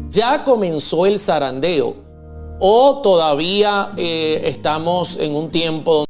¿Ya comenzó el zarandeo o todavía estamos en un tiempo donde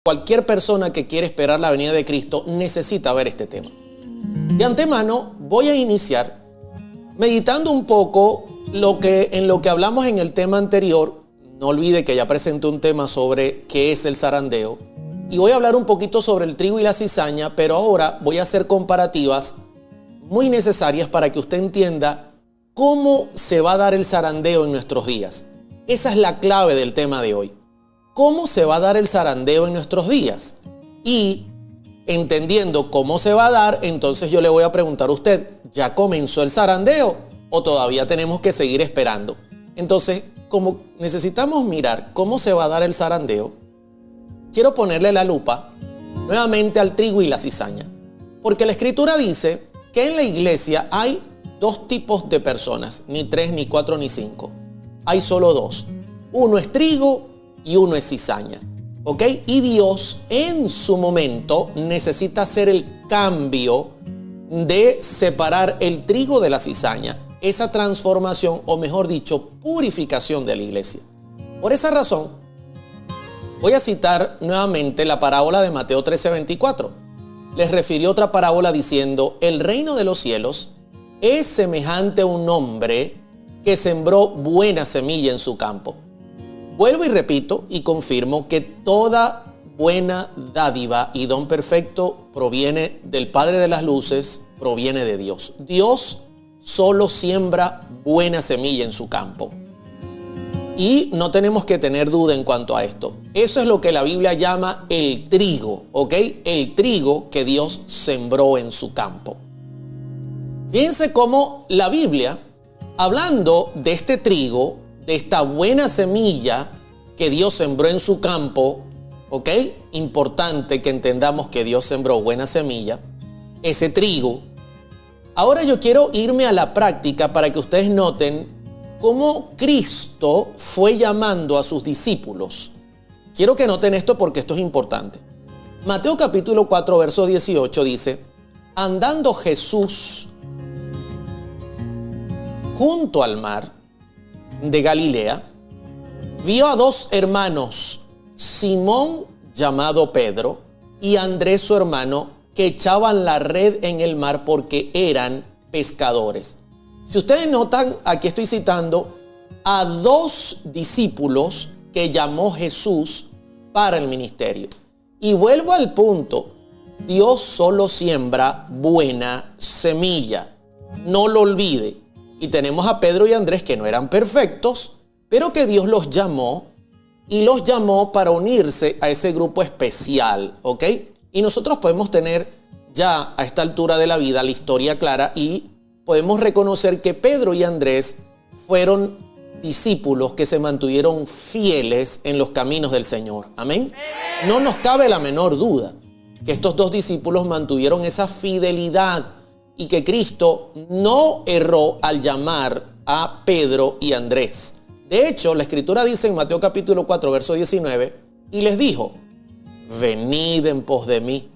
cualquier persona que quiere esperar la venida de Cristo necesita ver este tema? De antemano voy a iniciar meditando un poco en lo que hablamos en el tema anterior. No olvide que ya presenté un tema sobre qué es el zarandeo. Y voy a hablar un poquito sobre el trigo y la cizaña, pero ahora voy a hacer comparativas muy necesarias para que usted entienda cómo se va a dar el zarandeo en nuestros días. Esa es la clave del tema de hoy. ¿Cómo se va a dar el zarandeo en nuestros días? Y entendiendo cómo se va a dar, entonces yo le voy a preguntar a usted, ¿ya comenzó el zarandeo o todavía tenemos que seguir esperando? Entonces, como necesitamos mirar cómo se va a dar el zarandeo, quiero ponerle la lupa nuevamente al trigo y la cizaña. Porque la Escritura dice que en la iglesia hay dos tipos de personas, ni 3, ni 4, ni 5. Hay solo 2. Uno es trigo y uno es cizaña. ¿Ok? Y Dios en su momento necesita hacer el cambio de separar el trigo de la cizaña. Esa transformación, o mejor dicho, purificación de la iglesia. Por esa razón, voy a citar nuevamente la parábola de Mateo 13:24. Les refirió otra parábola diciendo: el reino de los cielos es semejante a un hombre que sembró buena semilla en su campo. Vuelvo y repito y confirmo que toda buena dádiva y don perfecto proviene del Padre de las luces, proviene de Dios. Dios solo siembra buena semilla en su campo. Y no tenemos que tener duda en cuanto a esto. Eso es lo que la Biblia llama el trigo, ¿ok? El trigo que Dios sembró en su campo. Fíjense cómo la Biblia, hablando de este trigo, de esta buena semilla que Dios sembró en su campo, ¿ok? Importante que entendamos que Dios sembró buena semilla, ese trigo. Ahora yo quiero irme a la práctica para que ustedes noten cómo Cristo fue llamando a sus discípulos. Quiero que noten esto porque esto es importante. Mateo capítulo 4, verso 18 dice: andando Jesús junto al mar de Galilea, vio a dos hermanos, Simón llamado Pedro y Andrés su hermano, que echaban la red en el mar porque eran pescadores. Si ustedes notan, aquí estoy citando a dos discípulos que llamó Jesús para el ministerio. Y vuelvo al punto, Dios solo siembra buena semilla, no lo olvide. Y tenemos a Pedro y Andrés que no eran perfectos, pero que Dios los llamó y los llamó para unirse a ese grupo especial, ¿ok? Y nosotros podemos tener ya a esta altura de la vida la historia clara y podemos reconocer que Pedro y Andrés fueron discípulos que se mantuvieron fieles en los caminos del Señor. Amén. No nos cabe la menor duda que estos dos discípulos mantuvieron esa fidelidad y que Cristo no erró al llamar a Pedro y Andrés. De hecho, la Escritura dice en Mateo capítulo 4, verso 19, y les dijo: venid en pos de mí,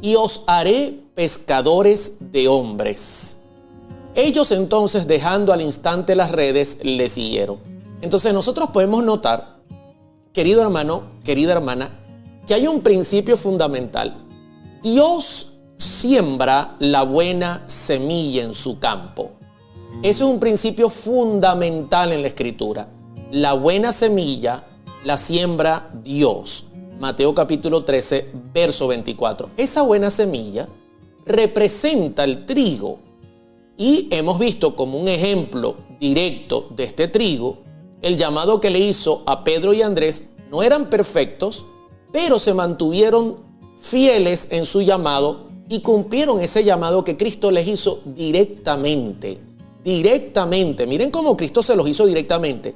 y os haré pescadores de hombres. Ellos entonces, dejando al instante las redes, le siguieron. Entonces nosotros podemos notar, querido hermano, querida hermana, que hay un principio fundamental. Dios siembra la buena semilla en su campo. Ese es un principio fundamental en la Escritura. La buena semilla la siembra Dios. Mateo capítulo 13, verso 24. Esa buena semilla representa el trigo. Y hemos visto como un ejemplo directo de este trigo, el llamado que le hizo a Pedro y Andrés. No eran perfectos, pero se mantuvieron fieles en su llamado y cumplieron ese llamado que Cristo les hizo directamente. Directamente. Miren cómo Cristo se los hizo directamente.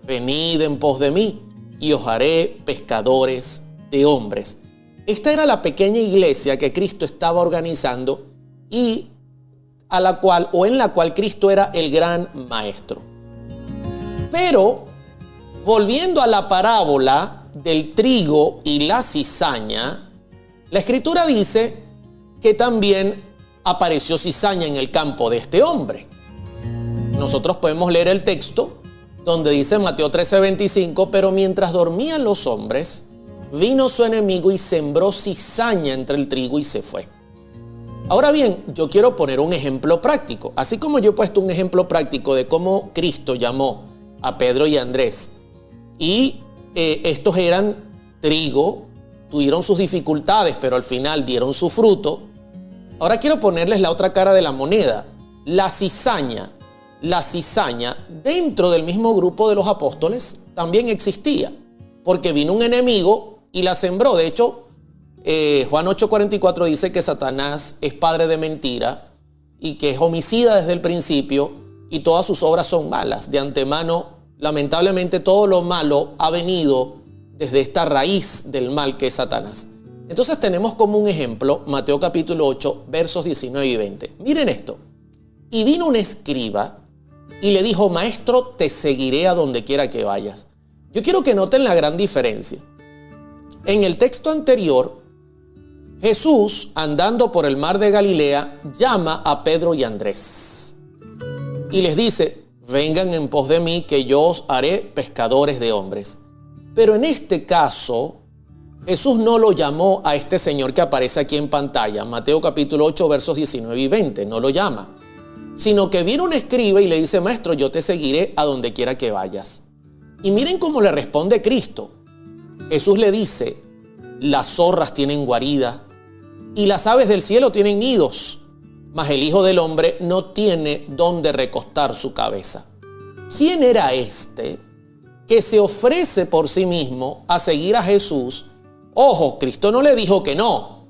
Venid en pos de mí y os haré pescadores de hombres. Esta era la pequeña iglesia que Cristo estaba organizando y a la cual o en la cual Cristo era el gran maestro. Pero volviendo a la parábola del trigo y la cizaña, la Escritura dice que también apareció cizaña en el campo de este hombre. Nosotros podemos leer el texto donde dice en Mateo 13:25, pero mientras dormían los hombres, vino su enemigo y sembró cizaña entre el trigo y se fue. Ahora bien, yo quiero poner un ejemplo práctico. Así como yo he puesto un ejemplo práctico de cómo Cristo llamó a Pedro y Andrés y estos eran trigo, tuvieron sus dificultades, pero al final dieron su fruto. Ahora quiero ponerles la otra cara de la moneda. La cizaña dentro del mismo grupo de los apóstoles también existía, porque vino un enemigo y la sembró. De hecho, Juan 8:44 dice que Satanás es padre de mentira y que es homicida desde el principio y todas sus obras son malas. De antemano, lamentablemente, todo lo malo ha venido desde esta raíz del mal que es Satanás. Entonces tenemos como un ejemplo Mateo capítulo 8, versos 19 y 20. Miren esto. Y vino un escriba y le dijo: maestro, te seguiré a donde quiera que vayas. Yo quiero que noten la gran diferencia. En el texto anterior, Jesús, andando por el mar de Galilea, llama a Pedro y Andrés y les dice: vengan en pos de mí, que yo os haré pescadores de hombres. Pero en este caso, Jesús no lo llamó a este señor que aparece aquí en pantalla, Mateo capítulo 8, versos 19 y 20, no lo llama, sino que viene un escriba y le dice: maestro, yo te seguiré a donde quiera que vayas. Y miren cómo le responde Cristo. Jesús le dice: las zorras tienen guarida y las aves del cielo tienen nidos, mas el Hijo del Hombre no tiene dónde recostar su cabeza. ¿Quién era este que se ofrece por sí mismo a seguir a Jesús? Ojo, Cristo no le dijo que no,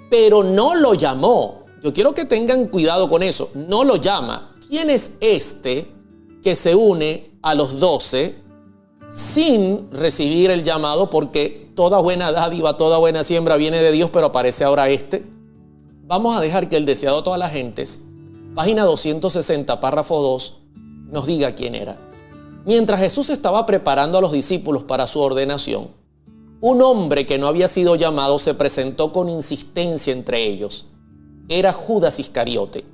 pero no lo llamó. Yo quiero que tengan cuidado con eso, no lo llama. ¿Quién es este que se une a los 12 sin recibir el llamado, porque toda buena dádiva, toda buena siembra viene de Dios, pero aparece ahora este. Vamos a dejar que el deseado de todas las gentes, página 260, párrafo 2, nos diga quién era. Mientras Jesús estaba preparando a los discípulos para su ordenación, un hombre que no había sido llamado se presentó con insistencia entre ellos. Era Judas Iscariote,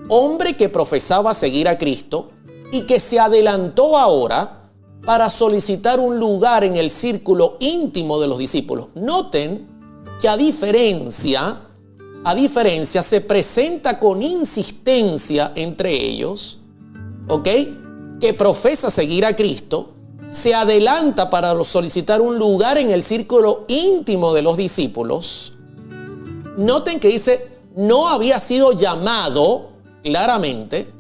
hombre que profesaba seguir a Cristo y que se adelantó ahora para solicitar un lugar en el círculo íntimo de los discípulos. Noten que a diferencia se presenta con insistencia entre ellos, ¿ok? Que profesa seguir a Cristo, se adelanta para solicitar un lugar en el círculo íntimo de los discípulos. Noten que dice, no había sido llamado claramente.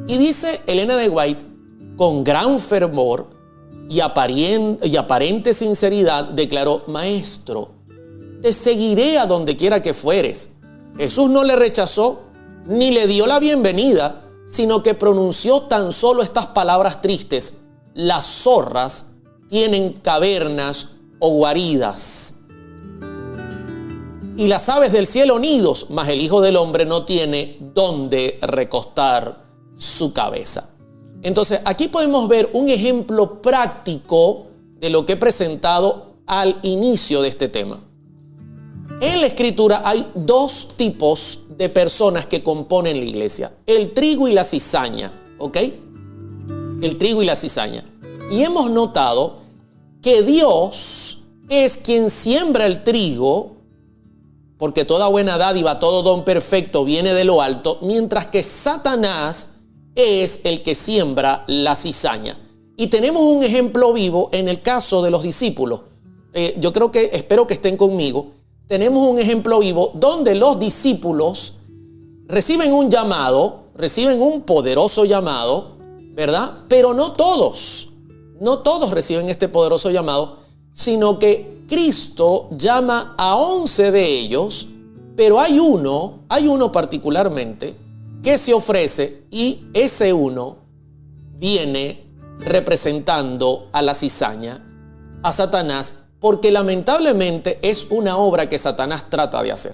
Y dice Elena de White, con gran fervor y aparente sinceridad, declaró: Maestro, te seguiré a donde quiera que fueres. Jesús no le rechazó ni le dio la bienvenida, sino que pronunció tan solo estas palabras tristes: las zorras tienen cavernas o guaridas, y las aves del cielo nidos, mas el Hijo del Hombre no tiene dónde recostar su cabeza. Entonces, aquí podemos ver un ejemplo práctico de lo que he presentado al inicio de este tema. En la Escritura hay dos tipos de personas que componen la iglesia: el trigo y la cizaña, ¿ok? El trigo y la cizaña. Y hemos notado que Dios es quien siembra el trigo, porque toda buena dádiva, todo don perfecto viene de lo alto, mientras que Satanás es el que siembra la cizaña. Y tenemos un ejemplo vivo en el caso de los discípulos. Espero que estén conmigo. Tenemos un ejemplo vivo donde los discípulos reciben un llamado, reciben un poderoso llamado, ¿verdad? Pero no todos reciben este poderoso llamado, sino que Cristo llama a 11 de ellos, pero hay uno particularmente que se ofrece, y ese uno viene representando a la cizaña, a Satanás, porque lamentablemente es una obra que Satanás trata de hacer.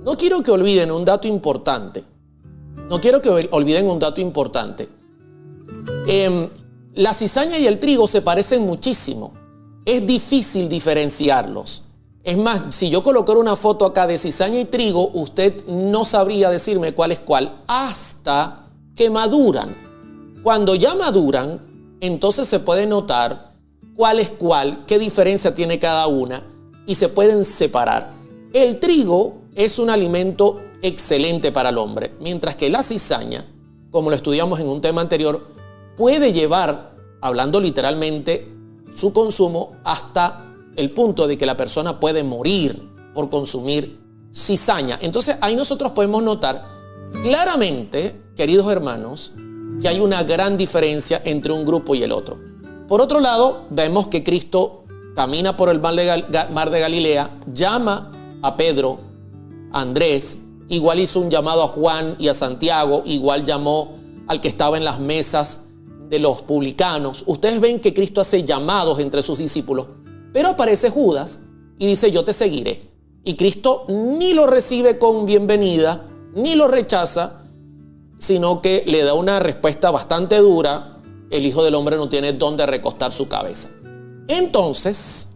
No quiero que olviden un dato importante. La cizaña y el trigo se parecen muchísimo. Es difícil diferenciarlos. Es más, si yo colocara una foto acá de cizaña y trigo, usted no sabría decirme cuál es cuál hasta que maduran. Cuando ya maduran, entonces se puede notar cuál es cuál, qué diferencia tiene cada una, y se pueden separar. El trigo es un alimento excelente para el hombre, mientras que la cizaña, como lo estudiamos en un tema anterior, puede llevar, hablando literalmente, su consumo hasta el punto de que la persona puede morir por consumir cizaña. Entonces ahí nosotros podemos notar claramente, queridos hermanos, que hay una gran diferencia entre un grupo y el otro. Por otro lado, vemos que Cristo camina por el mar de Galilea, llama a Pedro, a Andrés, igual hizo un llamado a Juan y a Santiago, igual llamó al que estaba en las mesas de los publicanos. Ustedes ven que Cristo hace llamados entre sus discípulos, pero aparece Judas y dice: yo te seguiré. Y Cristo ni lo recibe con bienvenida, ni lo rechaza, sino que le da una respuesta bastante dura: el Hijo del Hombre no tiene dónde recostar su cabeza. Entonces,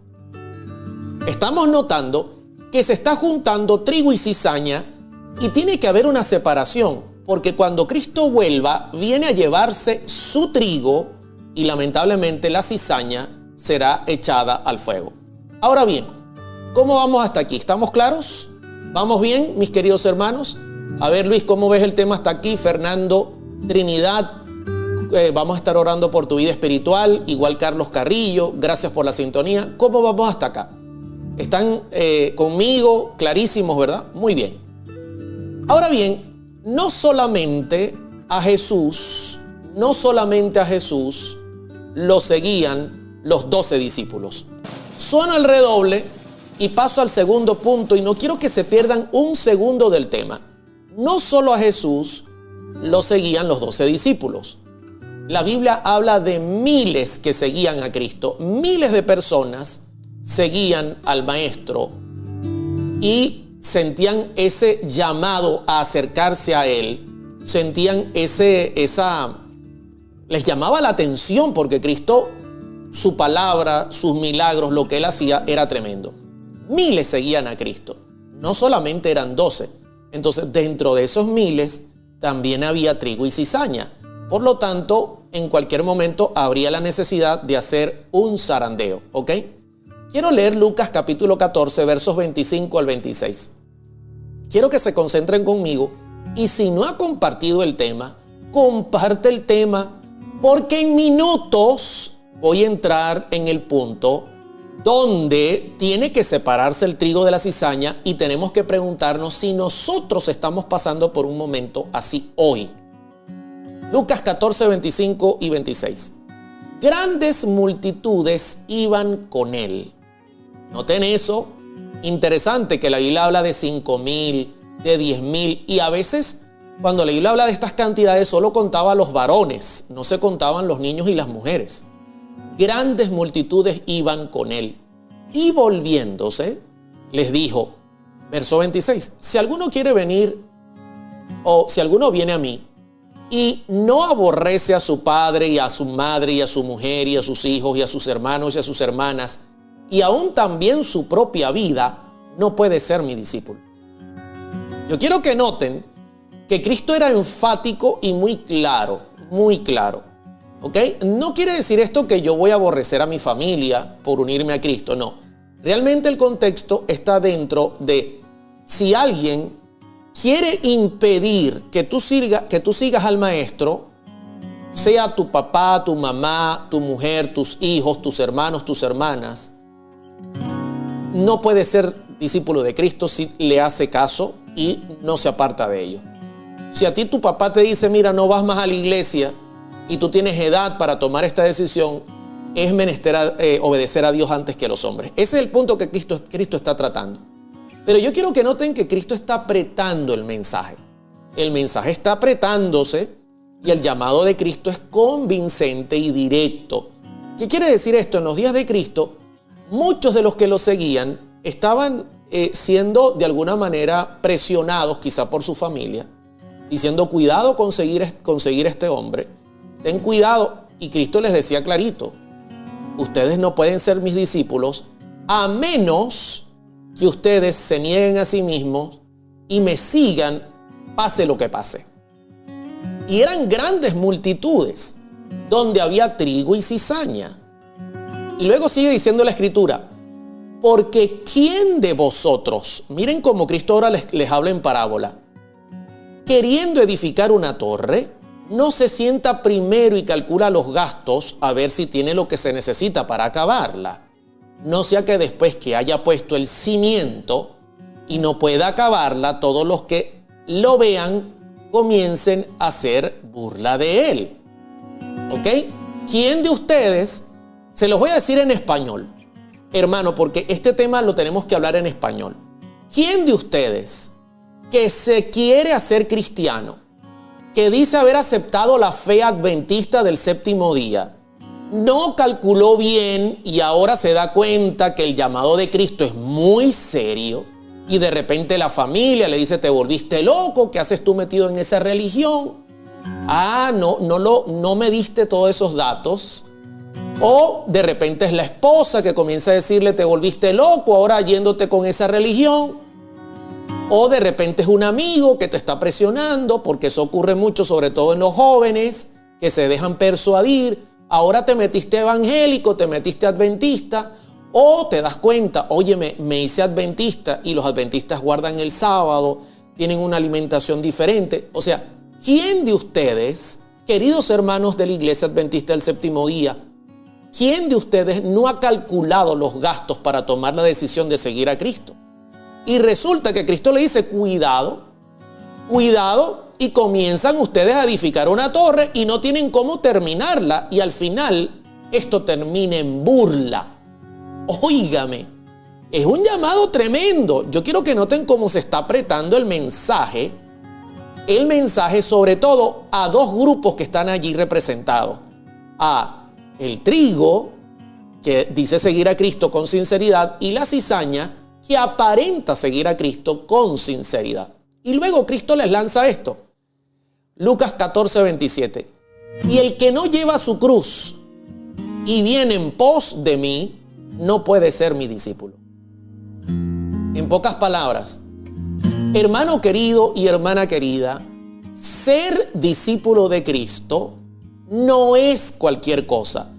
estamos notando que se está juntando trigo y cizaña, y tiene que haber una separación, porque cuando Cristo vuelva, viene a llevarse su trigo y lamentablemente la cizaña será echada al fuego. Ahora bien, ¿cómo vamos hasta aquí? ¿Estamos claros? ¿Vamos bien, mis queridos hermanos? A ver, Luis, ¿cómo ves el tema hasta aquí? Fernando, Trinidad, vamos a estar orando por tu vida espiritual. Igual Carlos Carrillo, gracias por la sintonía. ¿Cómo vamos hasta acá? ¿Están conmigo? Clarísimos, ¿verdad? Muy bien. Ahora bien, no solamente a Jesús lo seguían los 12 discípulos. Suena el redoble y paso al segundo punto, y no quiero que se pierdan un segundo del tema. No solo a Jesús lo seguían los 12 discípulos. La Biblia habla de miles que seguían a Cristo. Miles de personas seguían al Maestro y sentían ese llamado a acercarse a Él. Sentían les llamaba la atención porque Cristo, su palabra, sus milagros, lo que Él hacía era tremendo. Miles seguían a Cristo. No solamente eran 12. Entonces, dentro de esos miles también había trigo y cizaña. Por lo tanto, en cualquier momento habría la necesidad de hacer un zarandeo, ¿ok? Quiero leer Lucas capítulo 14, versos 25 al 26. Quiero que se concentren conmigo y si no ha compartido el tema, comparte el tema, porque en minutos voy a entrar en el punto donde tiene que separarse el trigo de la cizaña y tenemos que preguntarnos si nosotros estamos pasando por un momento así hoy. Lucas 14, 25 y 26. Grandes multitudes iban con él. Noten eso. Interesante que la Biblia habla de 5,000, de 10,000 y a veces cuando la Biblia habla de estas cantidades solo contaba a los varones, no se contaban los niños y las mujeres. Grandes multitudes iban con él y volviéndose les dijo, verso 26, si alguno quiere venir o si alguno viene a mí y no aborrece a su padre y a su madre y a su mujer y a sus hijos y a sus hermanos y a sus hermanas y aún también su propia vida, no puede ser mi discípulo. Yo quiero que noten que Cristo era enfático y muy claro, muy claro. ¿Ok? No quiere decir esto que yo voy a aborrecer a mi familia por unirme a Cristo, no. Realmente el contexto está dentro de si alguien quiere impedir que tú sigas al Maestro, sea tu papá, tu mamá, tu mujer, tus hijos, tus hermanos, tus hermanas, no puede ser discípulo de Cristo si le hace caso y no se aparta de ello. Si a ti tu papá te dice, mira, no vas más a la iglesia y tú tienes edad para tomar esta decisión, es menester obedecer a Dios antes que a los hombres. Ese es el punto que Cristo está tratando. Pero yo quiero que noten que Cristo está apretando el mensaje. El mensaje está apretándose y el llamado de Cristo es convincente y directo. ¿Qué quiere decir esto? En los días de Cristo, muchos de los que lo seguían estaban siendo de alguna manera presionados quizá por su familia, diciendo, cuidado conseguir este hombre, ten cuidado. Y Cristo les decía clarito, ustedes no pueden ser mis discípulos a menos que ustedes se nieguen a sí mismos y me sigan, pase lo que pase. Y eran grandes multitudes donde había trigo y cizaña. Y luego sigue diciendo la Escritura, porque ¿quién de vosotros, miren cómo Cristo ahora les habla en parábola, queriendo edificar una torre, no se sienta primero y calcula los gastos a ver si tiene lo que se necesita para acabarla? No sea que después que haya puesto el cimiento y no pueda acabarla, todos los que lo vean comiencen a hacer burla de él. ¿Ok? ¿Quién de ustedes? Se los voy a decir en español, hermano, porque este tema lo tenemos que hablar en español. ¿Quién de ustedes que se quiere hacer cristiano, que dice haber aceptado la fe adventista del séptimo día, no calculó bien y ahora se da cuenta que el llamado de Cristo es muy serio y de repente la familia le dice, te volviste loco, ¿qué haces tú metido en esa religión? No me diste todos esos datos. O de repente es la esposa que comienza a decirle, te volviste loco ahora yéndote con esa religión. O de repente es un amigo que te está presionando, porque eso ocurre mucho, sobre todo en los jóvenes, que se dejan persuadir. Ahora te metiste evangélico, te metiste adventista, o te das cuenta, oye, me hice adventista y los adventistas guardan el sábado, tienen una alimentación diferente. O sea, ¿quién de ustedes, queridos hermanos de la iglesia adventista del séptimo día, quién de ustedes no ha calculado los gastos para tomar la decisión de seguir a Cristo? Y resulta que Cristo le dice, cuidado, y comienzan ustedes a edificar una torre y no tienen cómo terminarla. Y al final, esto termina en burla. Óigame, es un llamado tremendo. Yo quiero que noten cómo se está apretando el mensaje el mensaje sobre todo a dos grupos que están allí representados. A el trigo, que dice seguir a Cristo con sinceridad, y la cizaña, que aparenta seguir a Cristo con sinceridad. Y luego Cristo les lanza esto. Lucas 14:27. Y el que no lleva su cruz y viene en pos de mí, no puede ser mi discípulo. En pocas palabras, hermano querido y hermana querida, ser discípulo de Cristo no es cualquier cosa,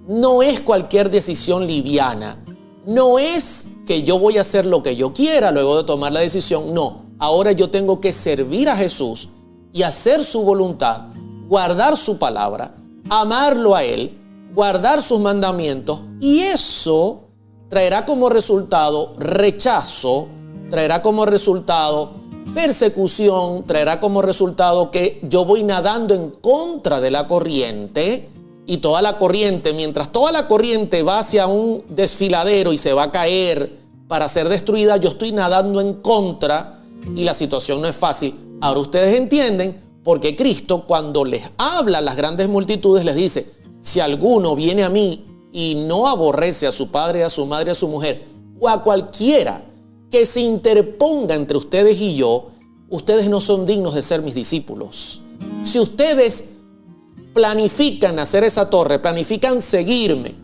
no es cualquier decisión liviana, no es que yo voy a hacer lo que yo quiera luego de tomar la decisión, no. Ahora yo tengo que servir a Jesús y hacer su voluntad, guardar su palabra, amarlo a Él, guardar sus mandamientos, y eso traerá como resultado rechazo, traerá como resultado persecución, traerá como resultado que yo voy nadando en contra de la corriente, y toda la corriente, mientras toda la corriente va hacia un desfiladero y se va a caer para ser destruida, yo estoy nadando en contra y la situación no es fácil. Ahora ustedes entienden por qué Cristo, cuando les habla a las grandes multitudes, les dice: si alguno viene a mí y no aborrece a su padre, a su madre, a su mujer, o a cualquiera que se interponga entre ustedes y yo, ustedes no son dignos de ser mis discípulos. Si ustedes planifican hacer esa torre, planifican seguirme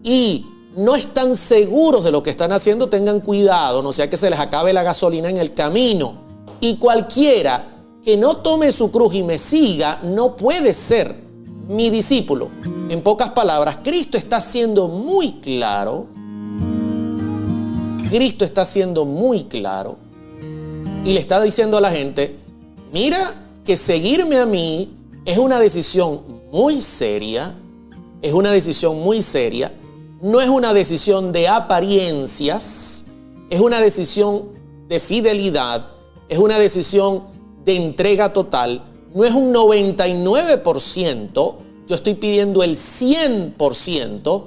y no están seguros de lo que están haciendo, tengan cuidado, no sea que se les acabe la gasolina en el camino. Y cualquiera que no tome su cruz y me siga, no puede ser mi discípulo. En pocas palabras, Cristo está siendo muy claro. Cristo está siendo muy claro y le está diciendo a la gente: mira que seguirme a mí es una decisión muy seria, es una decisión muy seria, no es una decisión de apariencias, es una decisión de fidelidad, es una decisión de entrega total, no es un 99%, yo estoy pidiendo el 100%,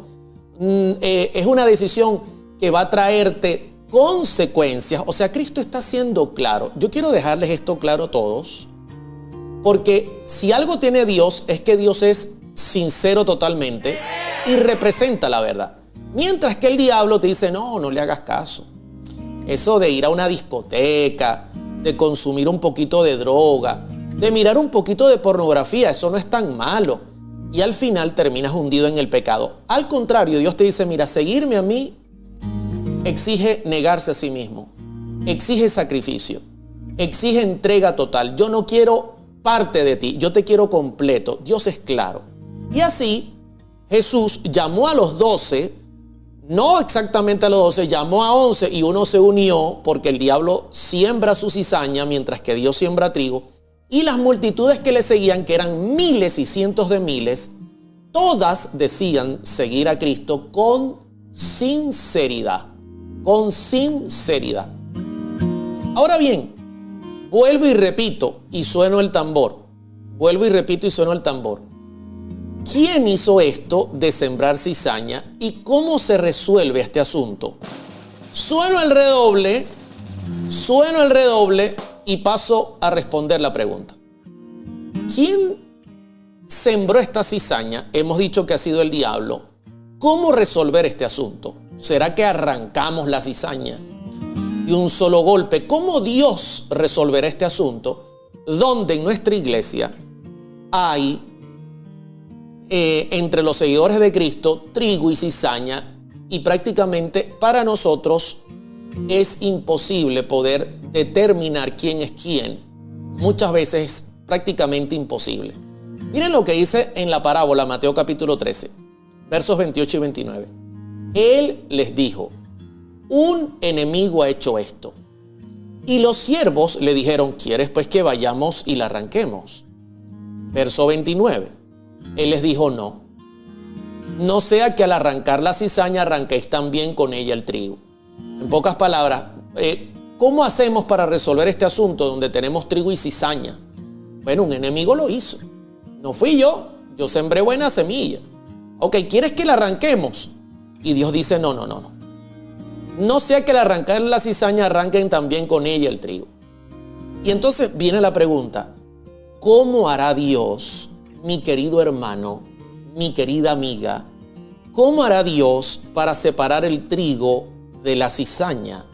es una decisión que va a traerte consecuencias. O sea, Cristo está siendo claro. Yo quiero dejarles esto claro a todos, porque si algo tiene Dios es que Dios es sincero totalmente y representa la verdad. Mientras que el diablo te dice: no, no le hagas caso. Eso de ir a una discoteca, de consumir un poquito de droga, de mirar un poquito de pornografía, eso no es tan malo. Y al final terminas hundido en el pecado. Al contrario, Dios te dice: mira, seguirme a mí exige negarse a sí mismo, exige sacrificio, exige entrega total. Yo no quiero parte de ti, yo te quiero completo. Dios es claro. Y así Jesús llamó a los 12, no exactamente a los 12, llamó a 11 y uno se unió, porque el diablo siembra su cizaña mientras que Dios siembra trigo. Y las multitudes que le seguían, que eran miles y cientos de miles, todas decían seguir a Cristo con sinceridad. Con sinceridad. Ahora bien, vuelvo y repito y sueno el tambor. Vuelvo y repito y sueno el tambor. ¿Quién hizo esto de sembrar cizaña y cómo se resuelve este asunto? Sueno el redoble y paso a responder la pregunta. ¿Quién sembró esta cizaña? Hemos dicho que ha sido el diablo. ¿Cómo resolver este asunto? ¿Será que arrancamos la cizaña de un solo golpe? ¿Cómo Dios resolverá este asunto donde en nuestra iglesia hay entre los seguidores de Cristo trigo y cizaña, y prácticamente para nosotros es imposible poder determinar quién es quién? Muchas veces es prácticamente imposible. Miren lo que dice en la parábola Mateo capítulo 13, versos 28 y 29. Él les dijo: un enemigo ha hecho esto. Y los siervos le dijeron: ¿quieres pues que vayamos y la arranquemos? Verso 29. Él les dijo: no. No sea que al arrancar la cizaña arranquéis también con ella el trigo. En pocas palabras, ¿cómo hacemos para resolver este asunto donde tenemos trigo y cizaña? Bueno, un enemigo lo hizo. No fui yo. Yo sembré buena semilla. Ok, ¿quieres que la arranquemos? Y Dios dice: no. No sea que al arrancar la cizaña arranquen también con ella el trigo. Y entonces viene la pregunta: ¿cómo hará Dios, mi querido hermano, mi querida amiga? ¿Cómo hará Dios para separar el trigo de la cizaña?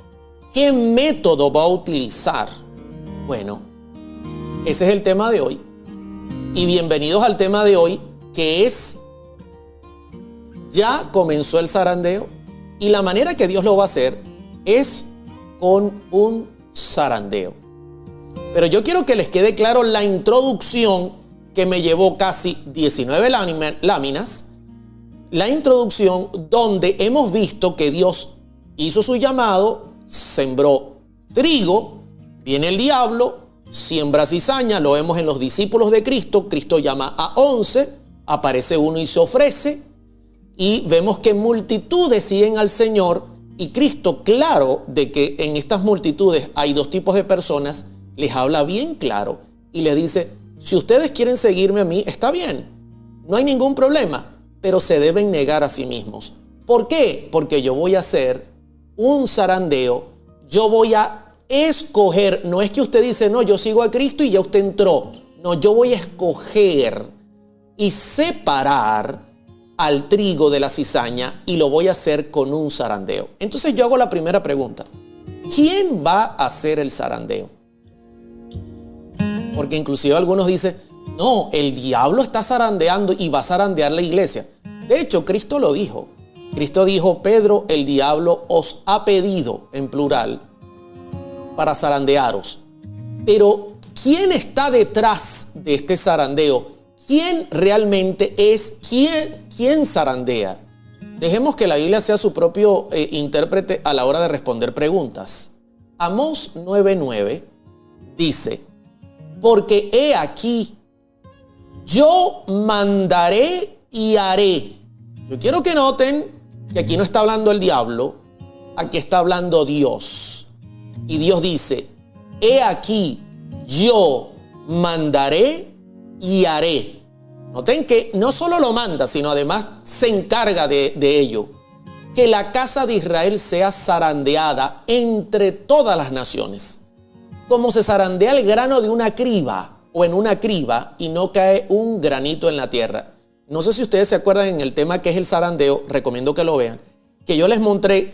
¿Qué método va a utilizar? Bueno, ese es el tema de hoy. Y bienvenidos al tema de hoy, que es, ya comenzó el zarandeo, y la manera que Dios lo va a hacer es con un zarandeo. Pero yo quiero que les quede claro la introducción que me llevó casi 19 láminas, la introducción donde hemos visto que Dios hizo su llamado, sembró trigo, viene el diablo, siembra cizaña, lo vemos en los discípulos de Cristo, Cristo llama a 11, aparece uno y se ofrece, y vemos que multitudes siguen al Señor, y Cristo, claro de que en estas multitudes hay dos tipos de personas, les habla bien claro y les dice, si ustedes quieren seguirme a mí, está bien, no hay ningún problema, pero se deben negar a sí mismos. ¿Por qué? Porque yo voy a hacer un zarandeo, yo voy a escoger, no es que usted dice, no, yo sigo a Cristo y ya usted entró, no, yo voy a escoger y separar al trigo de la cizaña y lo voy a hacer con un zarandeo. Entonces yo hago la primera pregunta, ¿quién va a hacer el zarandeo? Porque inclusive algunos dicen, no, el diablo está zarandeando y va a zarandear la iglesia. De hecho, Cristo lo dijo. Cristo dijo, Pedro, el diablo os ha pedido, en plural, para zarandearos. Pero, ¿quién está detrás de este zarandeo? ¿Quién realmente es? ¿Quién zarandea? Dejemos que la Biblia sea su propio intérprete a la hora de responder preguntas. Amós 9:9 dice, porque he aquí, yo mandaré y haré. Yo quiero que noten que aquí no está hablando el diablo, aquí está hablando Dios. Y Dios dice, he aquí, yo mandaré y haré. Noten que no solo lo manda, sino además se encarga de ello. Que la casa de Israel sea zarandeada entre todas las naciones. Como se zarandea el grano de una criba o en una criba y no cae un granito en la tierra. No sé si ustedes se acuerdan en el tema que es el zarandeo, recomiendo que lo vean, que yo les mostré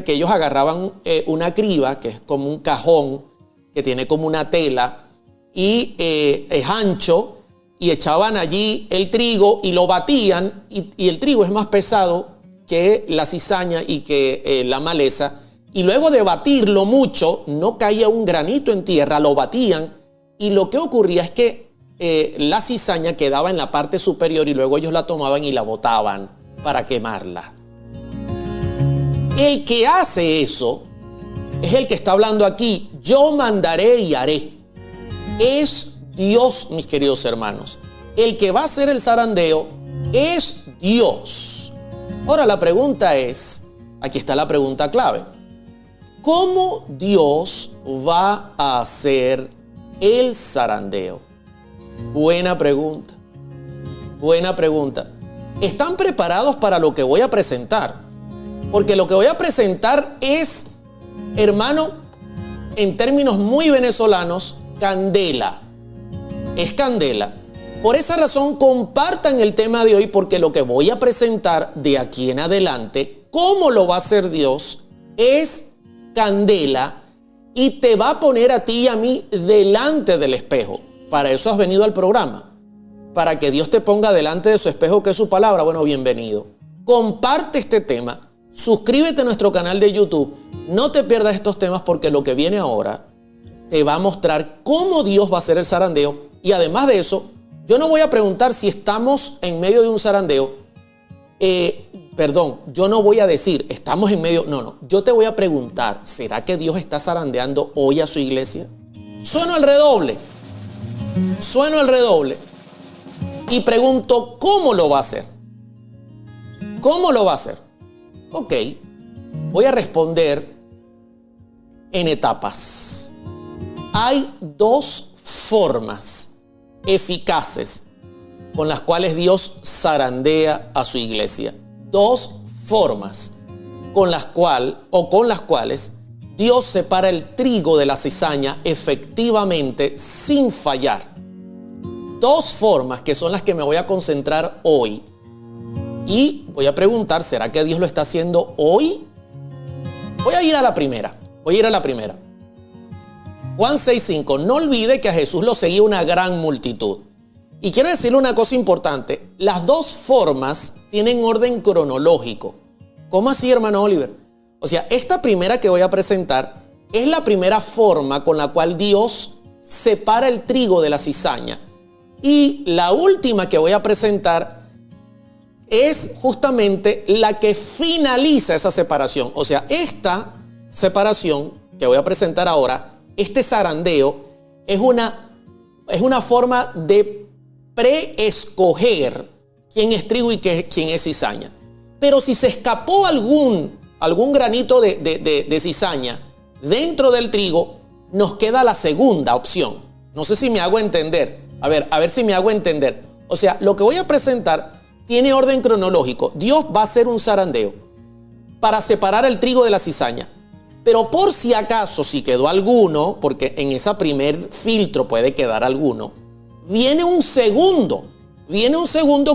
que ellos agarraban una criba, que es como un cajón, que tiene como una tela y es ancho, y echaban allí el trigo y lo batían, y el trigo es más pesado que la cizaña y que la maleza, y luego de batirlo mucho, no caía un granito en tierra, lo batían, y lo que ocurría es que la cizaña quedaba en la parte superior y luego ellos la tomaban y la botaban para quemarla. El que hace eso es el que está hablando aquí, yo mandaré y haré. Es Dios, mis queridos hermanos. El que va a hacer el zarandeo es Dios. Ahora la pregunta es, aquí está la pregunta clave. ¿Cómo Dios va a hacer el zarandeo? Buena pregunta. Buena pregunta. ¿Están preparados para lo que voy a presentar? Porque lo que voy a presentar es, hermano, en términos muy venezolanos, candela. Es candela. Por esa razón, compartan el tema de hoy, porque lo que voy a presentar de aquí en adelante, cómo lo va a hacer Dios, es candela y te va a poner a ti y a mí delante del espejo. Para eso has venido al programa, para que Dios te ponga delante de su espejo, que es su palabra. Bueno, bienvenido. Comparte este tema, suscríbete a nuestro canal de YouTube, no te pierdas estos temas, porque lo que viene ahora te va a mostrar cómo Dios va a hacer el zarandeo. Y además de eso, yo no voy a preguntar si estamos en medio de un zarandeo. Yo no voy a decir, estamos en medio. No. Yo te voy a preguntar, ¿será que Dios está zarandeando hoy a su iglesia? Sueno el redoble. Y pregunto, ¿cómo lo va a hacer? ¿Cómo lo va a hacer? Ok, voy a responder en etapas. Hay dos formas eficaces con las cuales Dios zarandea a su iglesia. Dos formas con las cuales Dios separa el trigo de la cizaña efectivamente sin fallar. dos formas que son las que me voy a concentrar hoy. Y voy a preguntar, ¿será que Dios lo está haciendo hoy? Voy a ir a la primera. Juan 6:5. No olvide que a Jesús lo seguía una gran multitud. Y quiero decirle una cosa importante. Las dos formas tienen orden cronológico. ¿Cómo así, hermano Oliver? O sea, esta primera que voy a presentar es la primera forma con la cual Dios separa el trigo de la cizaña. Y la última que voy a presentar es justamente la que finaliza esa separación. O sea, esta separación que voy a presentar ahora, este zarandeo, es una forma de preescoger quién es trigo y quién es cizaña. Pero si se escapó algún granito de cizaña dentro del trigo, nos queda la segunda opción. No sé si me hago entender. A ver si me hago entender. O sea, lo que voy a presentar tiene orden cronológico. Dios va a hacer un zarandeo para separar el trigo de la cizaña. Pero por si acaso, si quedó alguno, porque en ese primer filtro puede quedar alguno, viene un segundo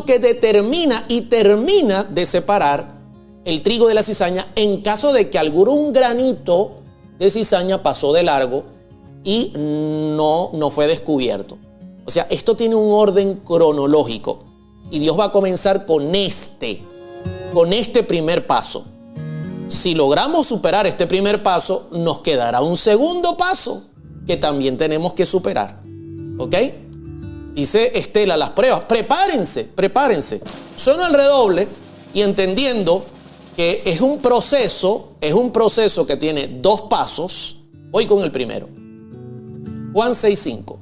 que determina y termina de separar el trigo de la cizaña en caso de que algún granito de cizaña pasó de largo y no fue descubierto. O sea, esto tiene un orden cronológico y Dios va a comenzar con este primer paso. Si logramos superar este primer paso, nos quedará un segundo paso que también tenemos que superar. ¿Ok? Dice Estela, las pruebas. Prepárense. Suena el redoble y entendiendo que es un proceso que tiene dos pasos. Voy con el primero. Juan 6:5.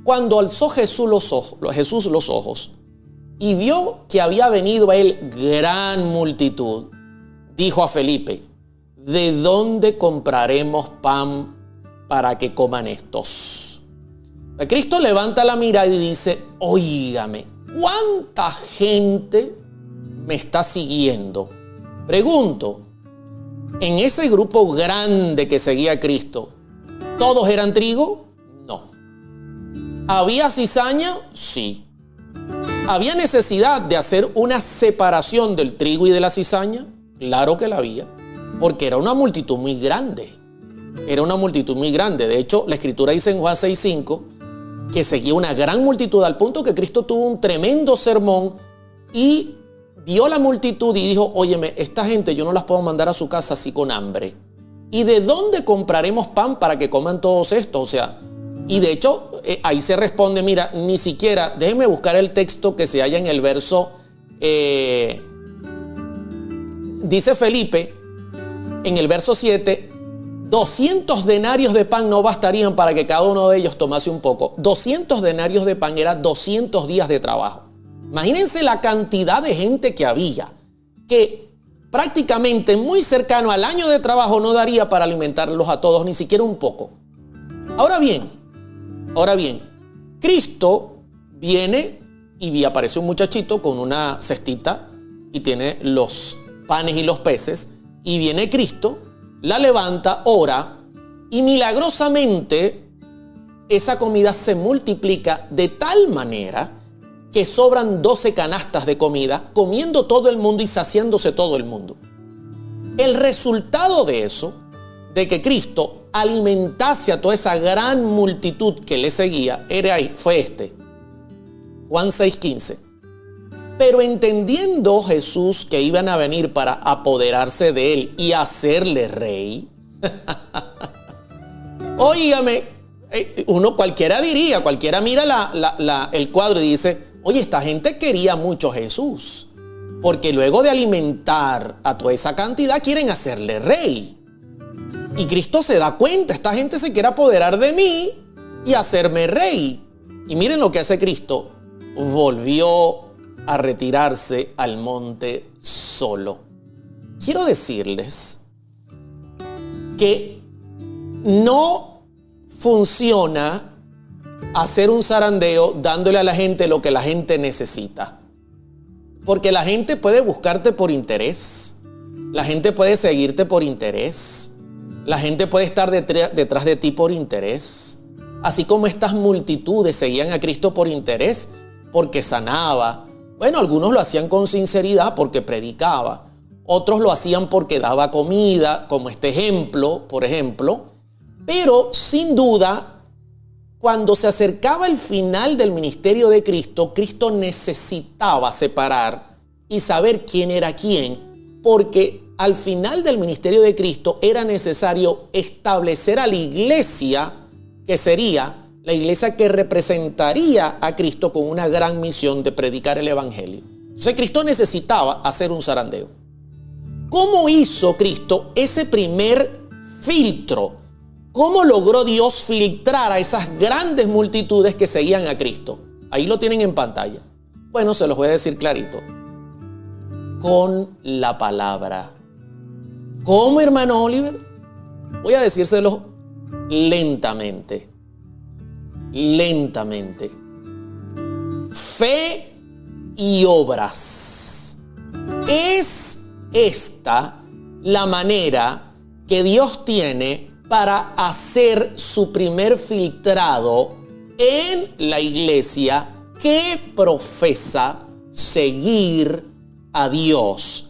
Cuando alzó Jesús los ojos y vio que había venido a él gran multitud, dijo a Felipe: ¿de dónde compraremos pan para que coman estos? Cristo levanta la mirada y dice: óigame, ¿cuánta gente me está siguiendo? Pregunto, en ese grupo grande que seguía a Cristo, ¿todos eran trigo? No. ¿Había cizaña? Sí. ¿Había necesidad de hacer una separación del trigo y de la cizaña? Claro que la había, porque era una multitud muy grande. De hecho, la Escritura dice en Juan 6:5 que seguía una gran multitud al punto que Cristo tuvo un tremendo sermón y vio la multitud y dijo: óyeme, esta gente yo no las puedo mandar a su casa así con hambre. ¿Y de dónde compraremos pan para que coman todos estos? O sea, y de hecho ahí se responde, mira, ni siquiera, déjenme buscar el texto que se halla en el verso, dice Felipe en el verso 7, 200 denarios de pan no bastarían para que cada uno de ellos tomase un poco. 200 denarios de pan era 200 días de trabajo. Imagínense la cantidad de gente que había, que prácticamente muy cercano al año de trabajo no daría para alimentarlos a todos, ni siquiera un poco. Ahora bien, Cristo viene y aparece un muchachito con una cestita y tiene los panes y los peces, y viene Cristo, la levanta, ora, y milagrosamente esa comida se multiplica de tal manera que sobran 12 canastas de comida, comiendo todo el mundo y saciándose todo el mundo. El resultado de eso, de que Cristo alimentase a toda esa gran multitud que le seguía, fue este. Juan 6:15. Pero entendiendo Jesús que iban a venir para apoderarse de él y hacerle rey, óigame, cualquiera mira el cuadro y dice: oye, esta gente quería mucho a Jesús, porque luego de alimentar a toda esa cantidad quieren hacerle rey. Y Cristo se da cuenta, esta gente se quiere apoderar de mí y hacerme rey. Y miren lo que hace Cristo: volvió a retirarse al monte solo. Quiero decirles que no funciona hacer un zarandeo dándole a la gente lo que la gente necesita. Porque la gente puede buscarte por interés, la gente puede seguirte por interés, la gente puede estar detrás de ti por interés. Así como estas multitudes seguían a Cristo por interés, porque sanaba. Bueno, algunos lo hacían con sinceridad porque predicaba. Otros lo hacían porque daba comida, como este ejemplo, por ejemplo. Pero sin duda, cuando se acercaba el final del ministerio de Cristo, Cristo necesitaba separar y saber quién era quién, porque al final del ministerio de Cristo era necesario establecer a la iglesia, que sería la iglesia que representaría a Cristo con una gran misión de predicar el evangelio. Entonces Cristo necesitaba hacer un zarandeo. ¿Cómo hizo Cristo ese primer filtro? ¿Cómo logró Dios filtrar a esas grandes multitudes que seguían a Cristo? Ahí lo tienen en pantalla. Bueno, se los voy a decir clarito. Con la palabra. ¿Cómo, hermano Oliver? Voy a decírselo lentamente. Lentamente. Fe y obras. Es esta la manera que Dios tiene para hacer su primer filtrado en la iglesia que profesa seguir a Dios.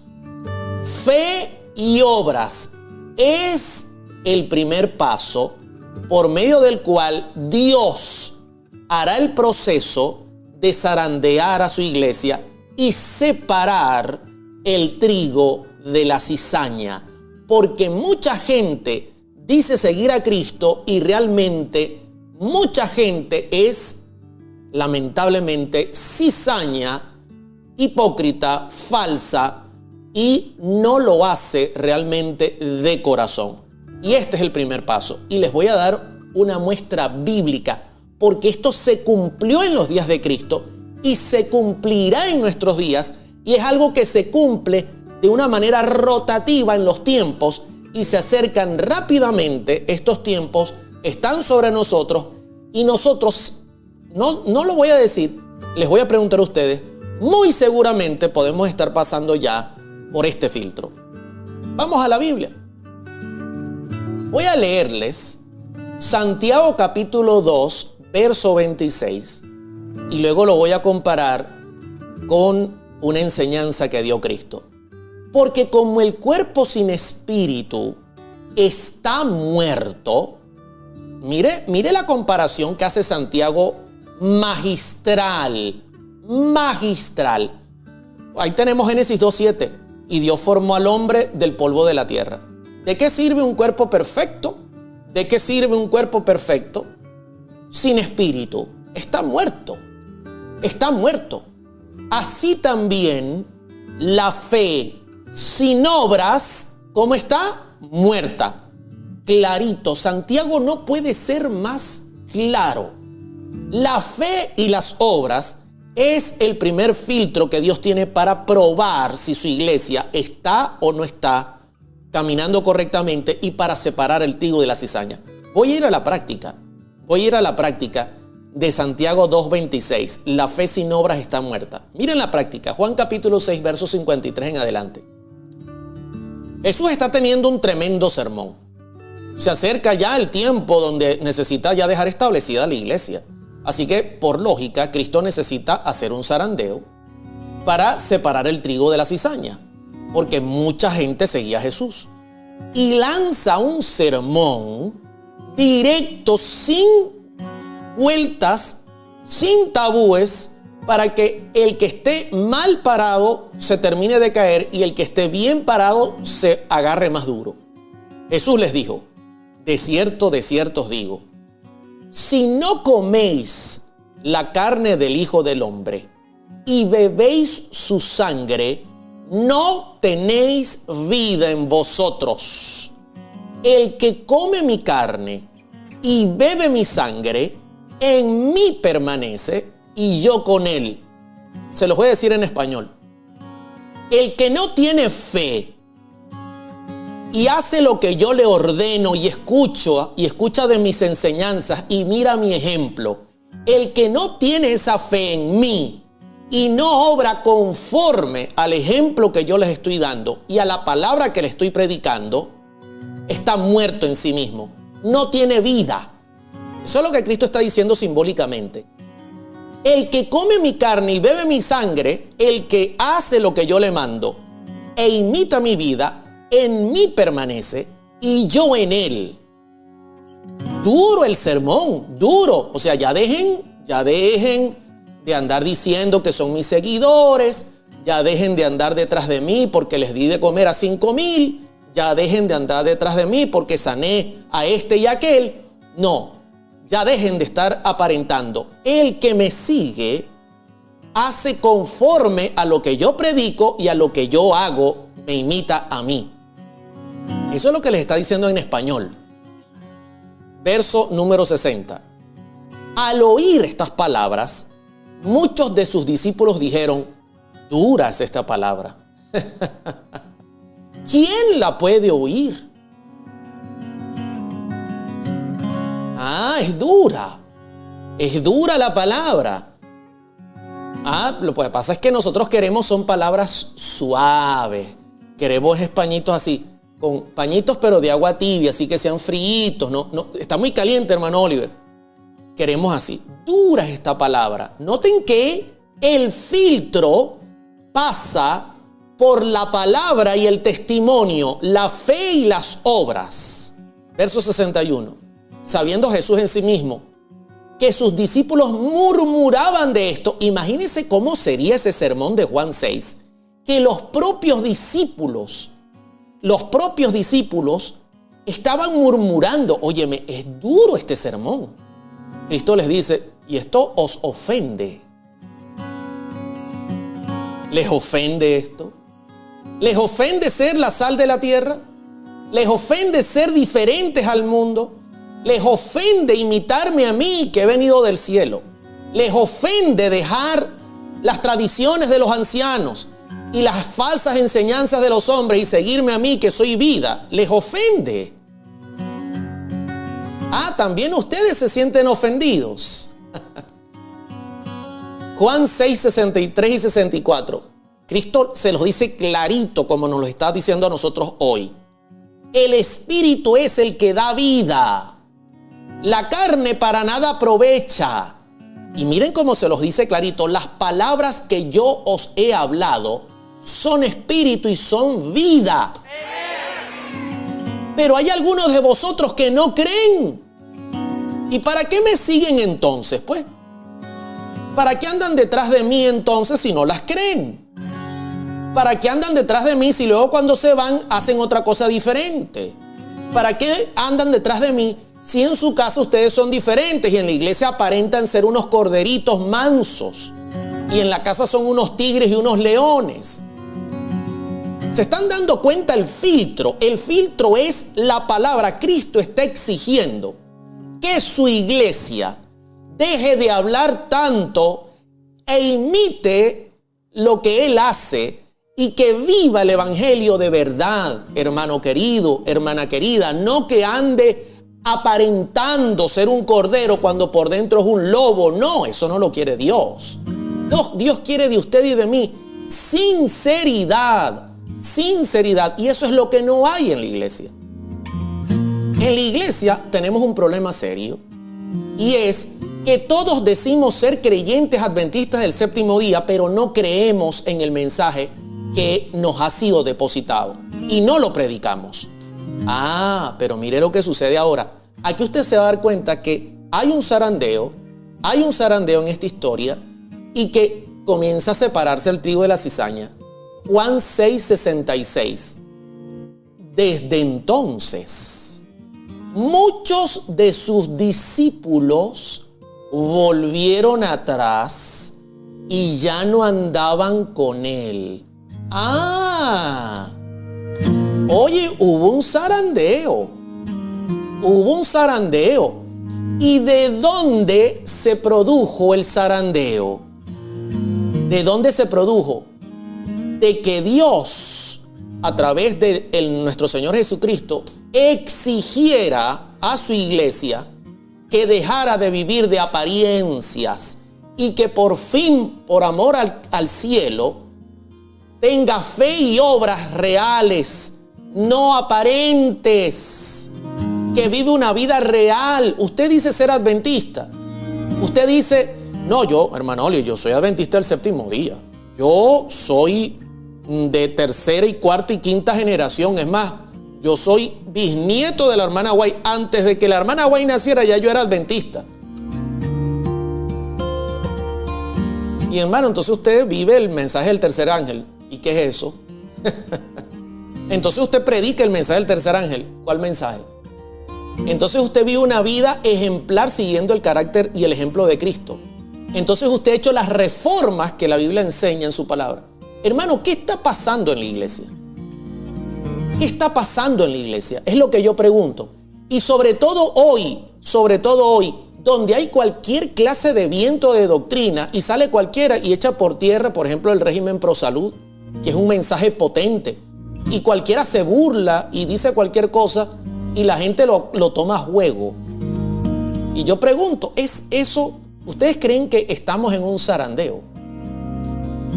Fe y obras es el primer paso por medio del cual Dios hará el proceso de zarandear a su iglesia y separar el trigo de la cizaña. Porque mucha gente dice seguir a Cristo y realmente mucha gente es, lamentablemente, cizaña, hipócrita, falsa y no lo hace realmente de corazón. Y este es el primer paso. Y les voy a dar una muestra bíblica, porque esto se cumplió en los días de Cristo y se cumplirá en nuestros días, y es algo que se cumple de una manera rotativa en los tiempos y se acercan rápidamente. Estos tiempos están sobre nosotros y nosotros, no lo voy a decir, les voy a preguntar a ustedes, muy seguramente podemos estar pasando ya por este filtro. Vamos a la Biblia. Voy a leerles Santiago capítulo 2, verso 26, y luego lo voy a comparar con una enseñanza que dio Cristo. Porque como el cuerpo sin espíritu está muerto, mire la comparación que hace Santiago, magistral. Ahí tenemos Génesis 2:7. Y Dios formó al hombre del polvo de la tierra. ¿De qué sirve un cuerpo perfecto? ¿De qué sirve un cuerpo perfecto sin espíritu? Está muerto. Está muerto. Así también la fe sin obras, ¿cómo está? Muerta. Clarito. Santiago no puede ser más claro. La fe y las obras es el primer filtro que Dios tiene para probar si su iglesia está o no está caminando correctamente y para separar el trigo de la cizaña. Voy a ir a la práctica de Santiago 2:26. La fe sin obras está muerta. Miren la práctica. Juan capítulo 6, verso 53 en adelante. Jesús está teniendo un tremendo sermón. Se acerca ya el tiempo donde necesita ya dejar establecida la iglesia. Así que, por lógica, Cristo necesita hacer un zarandeo para separar el trigo de la cizaña, porque mucha gente seguía a Jesús. Y lanza un sermón directo, sin vueltas, sin tabúes, para que el que esté mal parado se termine de caer y el que esté bien parado se agarre más duro. Jesús les dijo: de cierto os digo, si no coméis la carne del Hijo del Hombre y bebéis su sangre, no tenéis vida en vosotros. El que come mi carne y bebe mi sangre, en mí permanece y yo con él. Se los voy a decir en español. El que no tiene fe y hace lo que yo le ordeno y escucha de mis enseñanzas y mira mi ejemplo, el que no tiene esa fe en mí y no obra conforme al ejemplo que yo les estoy dando y a la palabra que le estoy predicando, está muerto en sí mismo. No tiene vida. Eso es lo que Cristo está diciendo simbólicamente. El que come mi carne y bebe mi sangre, el que hace lo que yo le mando e imita mi vida, en mí permanece y yo en él. Duro el sermón, duro. O sea, ya dejen de andar diciendo que son mis seguidores, ya dejen de andar detrás de mí porque les di de comer a 5,000, ya dejen de andar detrás de mí porque sané a este y a aquel. No, ya dejen de estar aparentando. El que me sigue hace conforme a lo que yo predico y a lo que yo hago, me imita a mí. Eso es lo que les está diciendo en español. Verso número 60. Al oír estas palabras, muchos de sus discípulos dijeron: dura es esta palabra. ¿Quién la puede oír? Es dura. Es dura la palabra. Lo que pasa es que nosotros queremos son palabras suaves. Queremos pañitos así, con pañitos pero de agua tibia, así que sean fríitos. No, está muy caliente, hermano Oliver. Queremos así. Dura es esta palabra. Noten que el filtro pasa por la palabra y el testimonio, la fe y las obras. Verso 61. Sabiendo Jesús en sí mismo que sus discípulos murmuraban de esto. Imagínense cómo sería ese sermón de Juan 6. Que los propios discípulos estaban murmurando. Óyeme, es duro este sermón. Cristo les dice, y esto os ofende. ¿Les ofende esto? ¿Les ofende ser la sal de la tierra? ¿Les ofende ser diferentes al mundo? ¿Les ofende imitarme a mí que he venido del cielo? ¿Les ofende dejar las tradiciones de los ancianos y las falsas enseñanzas de los hombres y seguirme a mí que soy vida? ¿Les ofende? También ustedes se sienten ofendidos. Juan 6, 63 y 64. Cristo se los dice clarito como nos lo está diciendo a nosotros hoy. El Espíritu es el que da vida. La carne para nada aprovecha. Y miren cómo se los dice clarito. Las palabras que yo os he hablado son espíritu y son vida. Pero hay algunos de vosotros que no creen. ¿Y para qué me siguen entonces? Pues, ¿para qué andan detrás de mí entonces si no las creen? ¿Para qué andan detrás de mí si luego cuando se van hacen otra cosa diferente? ¿Para qué andan detrás de mí si en su casa ustedes son diferentes y en la iglesia aparentan ser unos corderitos mansos y en la casa son unos tigres y unos leones? ¿Se están dando cuenta el filtro? El filtro es la palabra. Cristo está exigiendo que su iglesia deje de hablar tanto e imite lo que Él hace y que viva el evangelio de verdad, hermano querido, hermana querida. No que ande aparentando ser un cordero cuando por dentro es un lobo. No, eso no lo quiere Dios. Dios quiere de usted y de mí sinceridad. Sinceridad. Y eso es lo que no hay en la iglesia. En la iglesia tenemos un problema serio. Y es que todos decimos ser creyentes adventistas del séptimo día, pero no creemos en el mensaje que nos ha sido depositado. Y no lo predicamos. Pero mire lo que sucede ahora. Aquí usted se va a dar cuenta que hay un zarandeo en esta historia y que comienza a separarse el trigo de la cizaña. Juan 6, 66. Desde entonces, muchos de sus discípulos volvieron atrás y ya no andaban con él. Oye, hubo un zarandeo. ¿Y de dónde se produjo el zarandeo? ¿De dónde se produjo? De que Dios, a través de nuestro Señor Jesucristo, exigiera a su iglesia que dejara de vivir de apariencias y que por fin, por amor al cielo, tenga fe y obras reales, no aparentes. que vive una vida real. Usted dice ser adventista. Usted dice, no, hermano Olio, yo soy adventista del séptimo día. Yo soy de tercera y cuarta y quinta generación. Es más, yo soy bisnieto de la hermana Guay. Antes de que la hermana Guay naciera, ya yo era adventista. Y hermano, entonces usted vive el mensaje del tercer ángel. ¿Y qué es eso? Entonces usted predica el mensaje del tercer ángel. ¿Cuál mensaje? Entonces usted vive una vida ejemplar siguiendo el carácter y el ejemplo de Cristo. Entonces usted ha hecho las reformas que la Biblia enseña en su palabra. Hermano, ¿qué está pasando en la iglesia? ¿Qué está pasando en la iglesia? Es lo que yo pregunto. Y sobre todo hoy, donde hay cualquier clase de viento de doctrina y sale cualquiera y echa por tierra, por ejemplo, el régimen pro salud, que es un mensaje potente. Y cualquiera se burla y dice cualquier cosa y la gente lo toma a juego. Y yo pregunto, ¿es eso? ¿Ustedes creen que estamos en un zarandeo?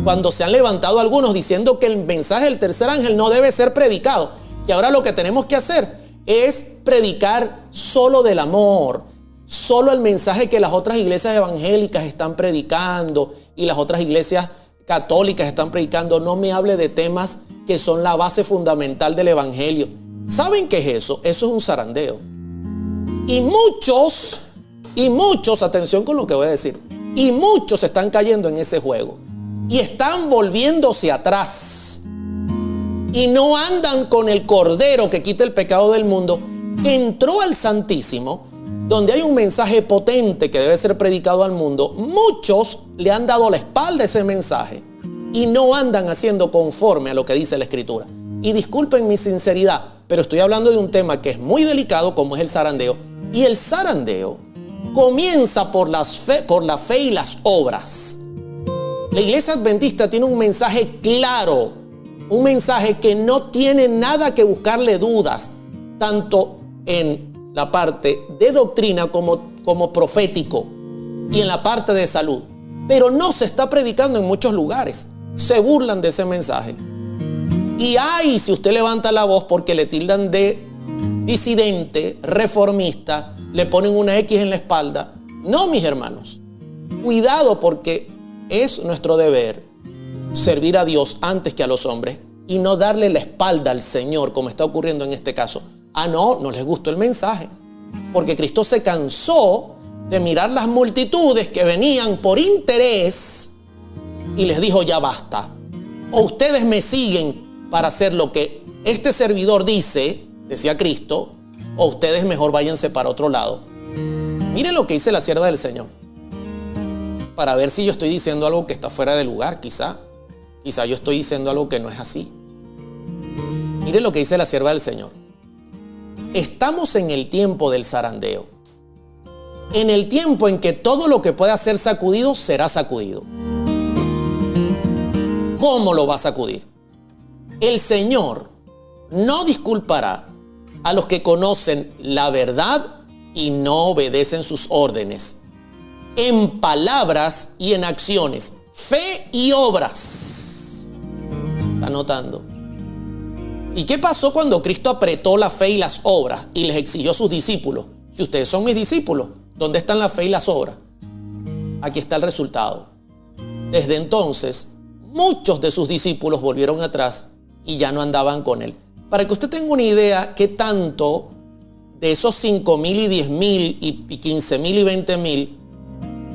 Cuando se han levantado algunos diciendo que el mensaje del tercer ángel no debe ser predicado, que ahora lo que tenemos que hacer es predicar solo del amor, solo el mensaje que las otras iglesias evangélicas están predicando y las otras iglesias católicas están predicando. No me hable de temas que son la base fundamental del evangelio. ¿Saben qué es eso? Eso es un zarandeo. Y muchos, atención con lo que voy a decir, y muchos están cayendo en ese juego y están volviéndose atrás y no andan con el Cordero que quita el pecado del mundo, que entró al Santísimo, donde hay un mensaje potente que debe ser predicado al mundo. Muchos le han dado la espalda a ese mensaje y no andan haciendo conforme a lo que dice la Escritura. Y disculpen mi sinceridad, pero estoy hablando de un tema que es muy delicado, como es el zarandeo. Y el zarandeo comienza por la fe y las obras. La iglesia adventista tiene un mensaje claro, un mensaje que no tiene nada que buscarle dudas, tanto en la parte de doctrina como profético y en la parte de salud. Pero no se está predicando en muchos lugares. Se burlan de ese mensaje. Y ay, si usted levanta la voz porque le tildan de disidente, reformista, le ponen una X en la espalda. No, mis hermanos. Cuidado, porque es nuestro deber servir a Dios antes que a los hombres y no darle la espalda al Señor, como está ocurriendo en este caso. No les gustó el mensaje. Porque Cristo se cansó de mirar las multitudes que venían por interés y les dijo, ya basta. O ustedes me siguen para hacer lo que este servidor dice, decía Cristo, o ustedes mejor váyanse para otro lado. Miren lo que dice la sierva del Señor. Para ver si yo estoy diciendo algo que está fuera de lugar, quizá yo estoy diciendo algo que no es así. Miren lo que dice la sierva del Señor. Estamos en el tiempo del zarandeo. En el tiempo en que todo lo que pueda ser sacudido será sacudido. ¿Cómo lo va a sacudir? El Señor no disculpará a los que conocen la verdad y no obedecen sus órdenes, en palabras y en acciones, fe y obras. ¿Está notando? ¿Y qué pasó cuando Cristo apretó la fe y las obras y les exigió a sus discípulos? Si ustedes son mis discípulos, ¿dónde están la fe y las obras? Aquí está el resultado. Desde entonces, muchos de sus discípulos volvieron atrás y ya no andaban con él. Para que usted tenga una idea qué tanto de esos 5,000 y 10,000 y 15,000 y 20,000,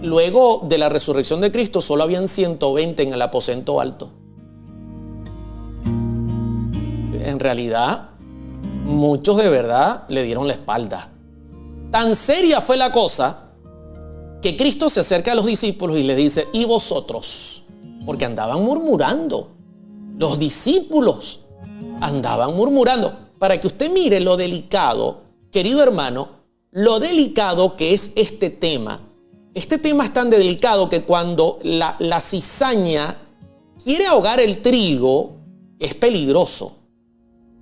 luego de la resurrección de Cristo solo habían 120 en el aposento alto. En realidad, muchos de verdad le dieron la espalda. Tan seria fue la cosa que Cristo se acerca a los discípulos y les dice, ¿y vosotros? Porque andaban murmurando. Los discípulos andaban murmurando. Para que usted mire lo delicado, querido hermano, lo delicado que es este tema. Este tema es tan delicado que cuando la cizaña quiere ahogar el trigo, es peligroso.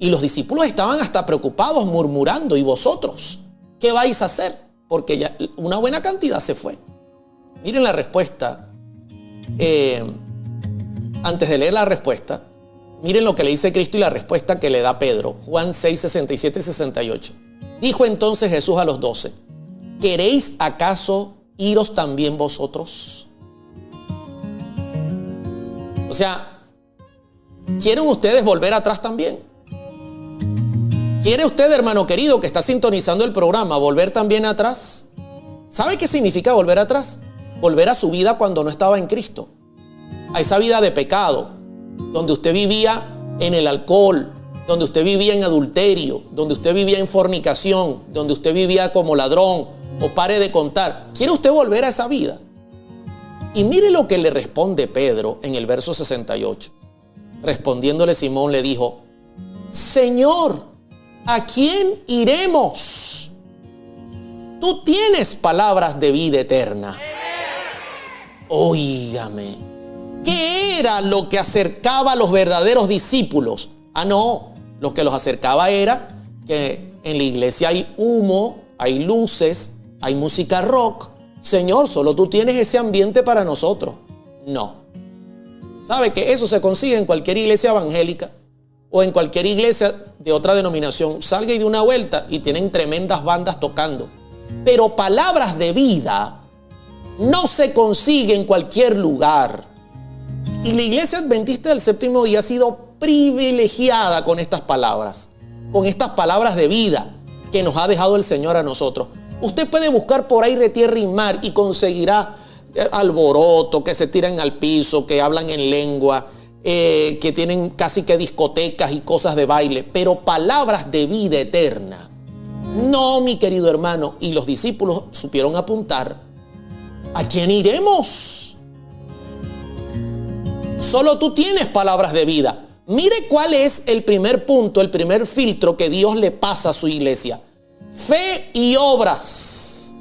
Y los discípulos estaban hasta preocupados, murmurando. ¿Y vosotros qué vais a hacer? Porque ya una buena cantidad se fue. Miren la respuesta. Antes de leer la respuesta, miren lo que le dice Cristo y la respuesta que le da Pedro. Juan 6, 67 y 68. Dijo entonces Jesús a los 12, ¿queréis acaso iros también vosotros? O sea, ¿quieren ustedes volver atrás también? ¿Quiere usted, hermano querido, que está sintonizando el programa, volver también atrás? ¿Sabe qué significa volver atrás? Volver a su vida cuando no estaba en Cristo. A esa vida de pecado, donde usted vivía en el alcohol, donde usted vivía en adulterio, donde usted vivía en fornicación, donde usted vivía como ladrón, o pare de contar. ¿Quiere usted volver a esa vida? Y mire lo que le responde Pedro en el verso 68. Respondiéndole Simón le dijo, Señor, ¿a quién iremos? Tú tienes palabras de vida eterna. Óigame, ¿qué era lo que acercaba a los verdaderos discípulos? No, lo que los acercaba era que en la iglesia hay humo, hay luces, hay música rock. Señor, solo tú tienes ese ambiente para nosotros. No. ¿Sabe que eso se consigue en cualquier iglesia evangélica o en cualquier iglesia de otra denominación? Salga y dé una vuelta y tienen tremendas bandas tocando. Pero palabras de vida no se consigue en cualquier lugar. Y la iglesia adventista del séptimo día ha sido privilegiada con estas palabras de vida que nos ha dejado el Señor a nosotros. Usted puede buscar por ahí de tierra y mar y conseguirá alboroto, que se tiran al piso, que hablan en lengua, que tienen casi que discotecas y cosas de baile, pero palabras de vida eterna. No, mi querido hermano, y los discípulos supieron apuntar. ¿A quién iremos? Solo tú tienes palabras de vida. Mire cuál es el primer punto, el primer filtro que Dios le pasa a su iglesia. Fe y obras.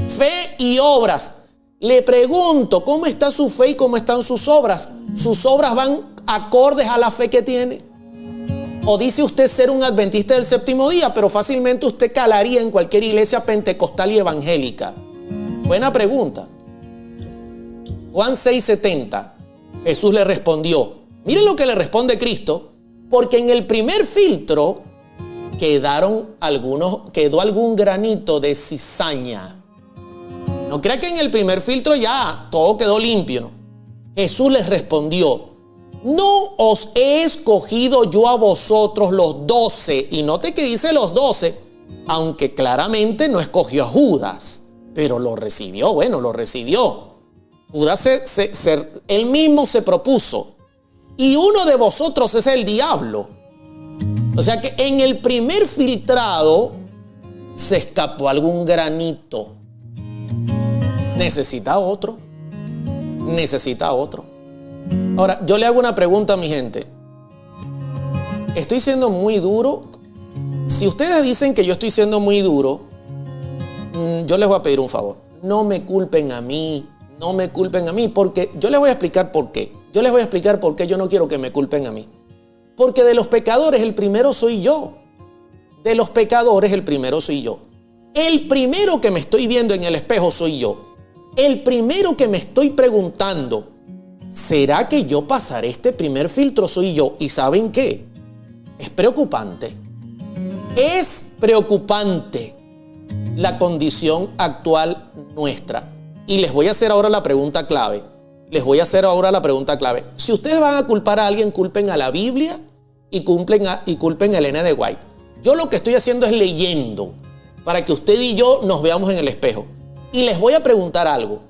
Fe y obras. Le pregunto, ¿cómo está su fe y cómo están sus obras? ¿Sus obras van acordes a la fe que tiene? ¿O dice usted ser un adventista del séptimo día, pero fácilmente usted calaría en cualquier iglesia pentecostal y evangélica? Buena pregunta. Juan 6:70, Jesús le respondió. Miren lo que le responde Cristo, porque en el primer filtro quedó algún granito de cizaña. No crea que en el primer filtro ya todo quedó limpio, ¿no? Jesús les respondió, ¿no os he escogido yo a vosotros los 12? Y note que dice los 12, aunque claramente no escogió a Judas, pero lo recibió, lo recibió. Judas él mismo se propuso. Y uno de vosotros es el diablo. O sea que en el primer filtrado se escapó algún granito. Necesita otro. Necesita otro. Ahora, yo le hago una pregunta a mi gente. ¿Estoy siendo muy duro? Si ustedes dicen que yo estoy siendo muy duro, yo les voy a pedir un favor. No me culpen a mí. No me culpen a mí, porque yo les voy a explicar por qué. Yo les voy a explicar por qué yo no quiero que me culpen a mí. Porque de los pecadores el primero soy yo. De los pecadores el primero soy yo. El primero que me estoy viendo en el espejo soy yo. El primero que me estoy preguntando, ¿será que yo pasaré este primer filtro? Soy yo. ¿Y saben qué? Es preocupante. Es preocupante la condición actual nuestra. Y les voy a hacer ahora la pregunta clave. Si ustedes van a culpar a alguien, culpen a la Biblia y culpen a Elena de White. Yo lo que estoy haciendo es leyendo para que usted y yo nos veamos en el espejo. Y les voy a preguntar algo.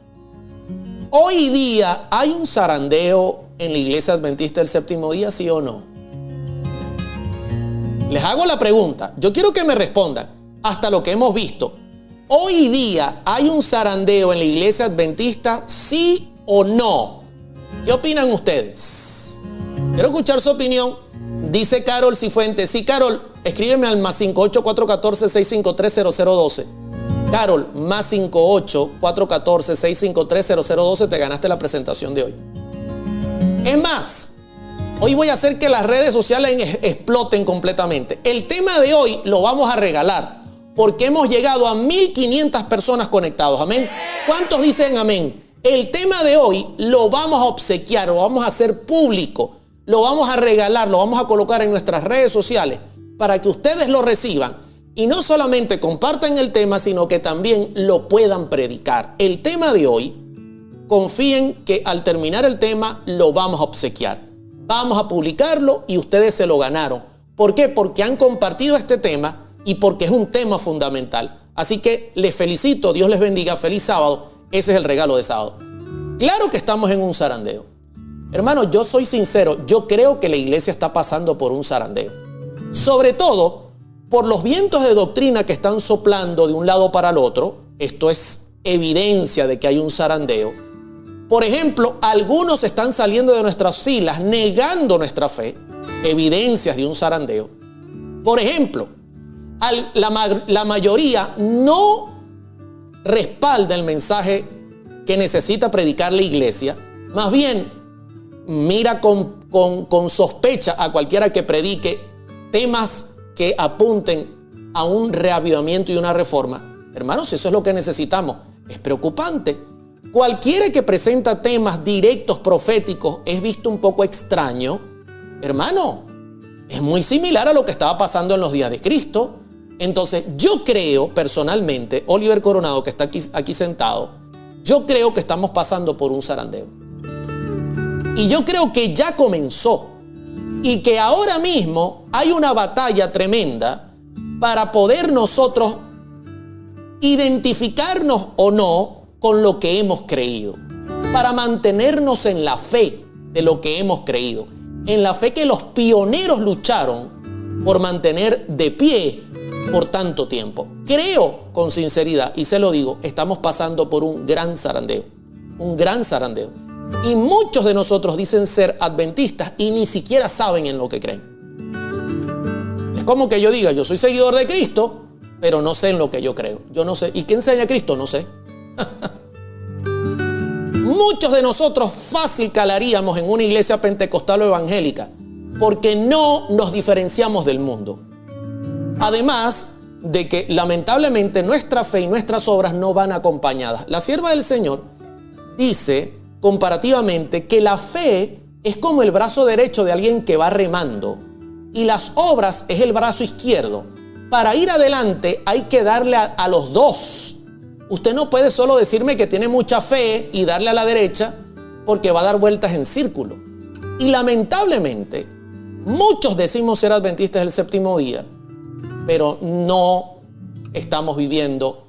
Hoy día, ¿hay un zarandeo en la iglesia adventista del séptimo día, sí o no? Les hago la pregunta. Yo quiero que me respondan hasta lo que hemos visto. Hoy día, ¿hay un zarandeo en la iglesia adventista, sí o no? ¿Qué opinan ustedes? Quiero escuchar su opinión. Dice Carol Cifuentes. Sí, Carol, escríbeme al +58 414 653 0012. Carol, +58 414 653 0012. Te ganaste la presentación de hoy. Es más, hoy voy a hacer que las redes sociales exploten completamente. El tema de hoy lo vamos a regalar, porque hemos llegado a 1,500 personas conectados. Amén. ¿Cuántos dicen amén? El tema de hoy lo vamos a obsequiar, lo vamos a hacer público, lo vamos a regalar, lo vamos a colocar en nuestras redes sociales para que ustedes lo reciban Y no solamente compartan el tema, sino que también lo puedan predicar. El tema de hoy, confíen que al terminar el tema lo vamos a obsequiar. Vamos a publicarlo y ustedes se lo ganaron. ¿Por qué? Porque han compartido este tema y porque es un tema fundamental. Así que les felicito, Dios les bendiga, feliz sábado. Ese es el regalo de sábado. Claro que estamos en un zarandeo. Hermano, yo soy sincero, yo creo que la iglesia está pasando por un zarandeo. Sobre todo por los vientos de doctrina que están soplando de un lado para el otro. Esto es evidencia de que hay un zarandeo. Por ejemplo, algunos están saliendo de nuestras filas negando nuestra fe. Evidencias de un zarandeo. Por ejemplo, la mayoría no respalda el mensaje que necesita predicar la iglesia. Más bien, mira con sospecha a cualquiera que predique temas que apunten a un reavivamiento y una reforma. Hermanos, eso es lo que necesitamos. Es preocupante. Cualquiera que presenta temas directos proféticos es visto un poco extraño. Hermano, es muy similar a lo que estaba pasando en los días de Cristo. Entonces, yo creo personalmente, Oliver Coronado, que está aquí sentado, yo creo que estamos pasando por un zarandeo. Y yo creo que ya comenzó. Y que ahora mismo hay una batalla tremenda para poder nosotros identificarnos o no con lo que hemos creído. Para mantenernos en la fe de lo que hemos creído. En la fe que los pioneros lucharon por mantener de pie por tanto tiempo. Creo con sinceridad, y se lo digo, estamos pasando por un gran zarandeo. Un gran zarandeo. Y muchos de nosotros dicen ser adventistas y ni siquiera saben en lo que creen. Es como que yo diga, yo soy seguidor de Cristo, pero no sé en lo que yo creo. Yo no sé. ¿Y qué enseña Cristo? No sé. Muchos de nosotros fácil calaríamos en una iglesia pentecostal o evangélica porque no nos diferenciamos del mundo. Además de que lamentablemente nuestra fe y nuestras obras no van acompañadas. La sierva del Señor dice comparativamente que la fe es como el brazo derecho de alguien que va remando y las obras es el brazo izquierdo. Para ir adelante hay que darle a los dos. Usted no puede solo decirme que tiene mucha fe y darle a la derecha porque va a dar vueltas en círculo. Y lamentablemente, muchos decimos ser adventistas del séptimo día, pero no estamos viviendo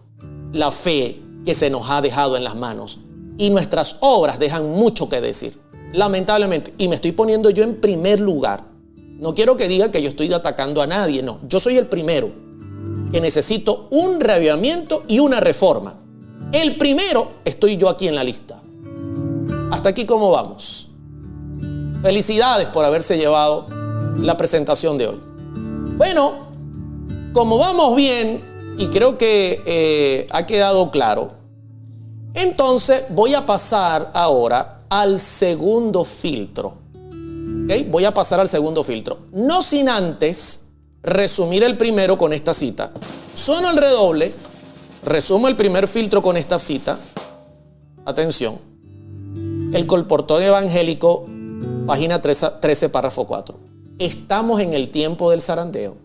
la fe que se nos ha dejado en las manos. Y nuestras obras dejan mucho que decir, lamentablemente. Y me estoy poniendo yo en primer lugar. No quiero que diga que yo estoy atacando a nadie, no. Yo soy el primero que necesito un reavivamiento y una reforma. El primero estoy yo aquí en la lista. Hasta aquí, ¿cómo vamos? Felicidades por haberse llevado la presentación de hoy. Bueno, como vamos bien y creo que ha quedado claro, entonces voy a pasar ahora al segundo filtro. ¿Okay? Voy a pasar al segundo filtro. No sin antes resumir el primero con esta cita. Sueno el redoble, resumo el primer filtro con esta cita. Atención. El colportón evangélico, página 13, párrafo 4. Estamos en el tiempo del zarandeo.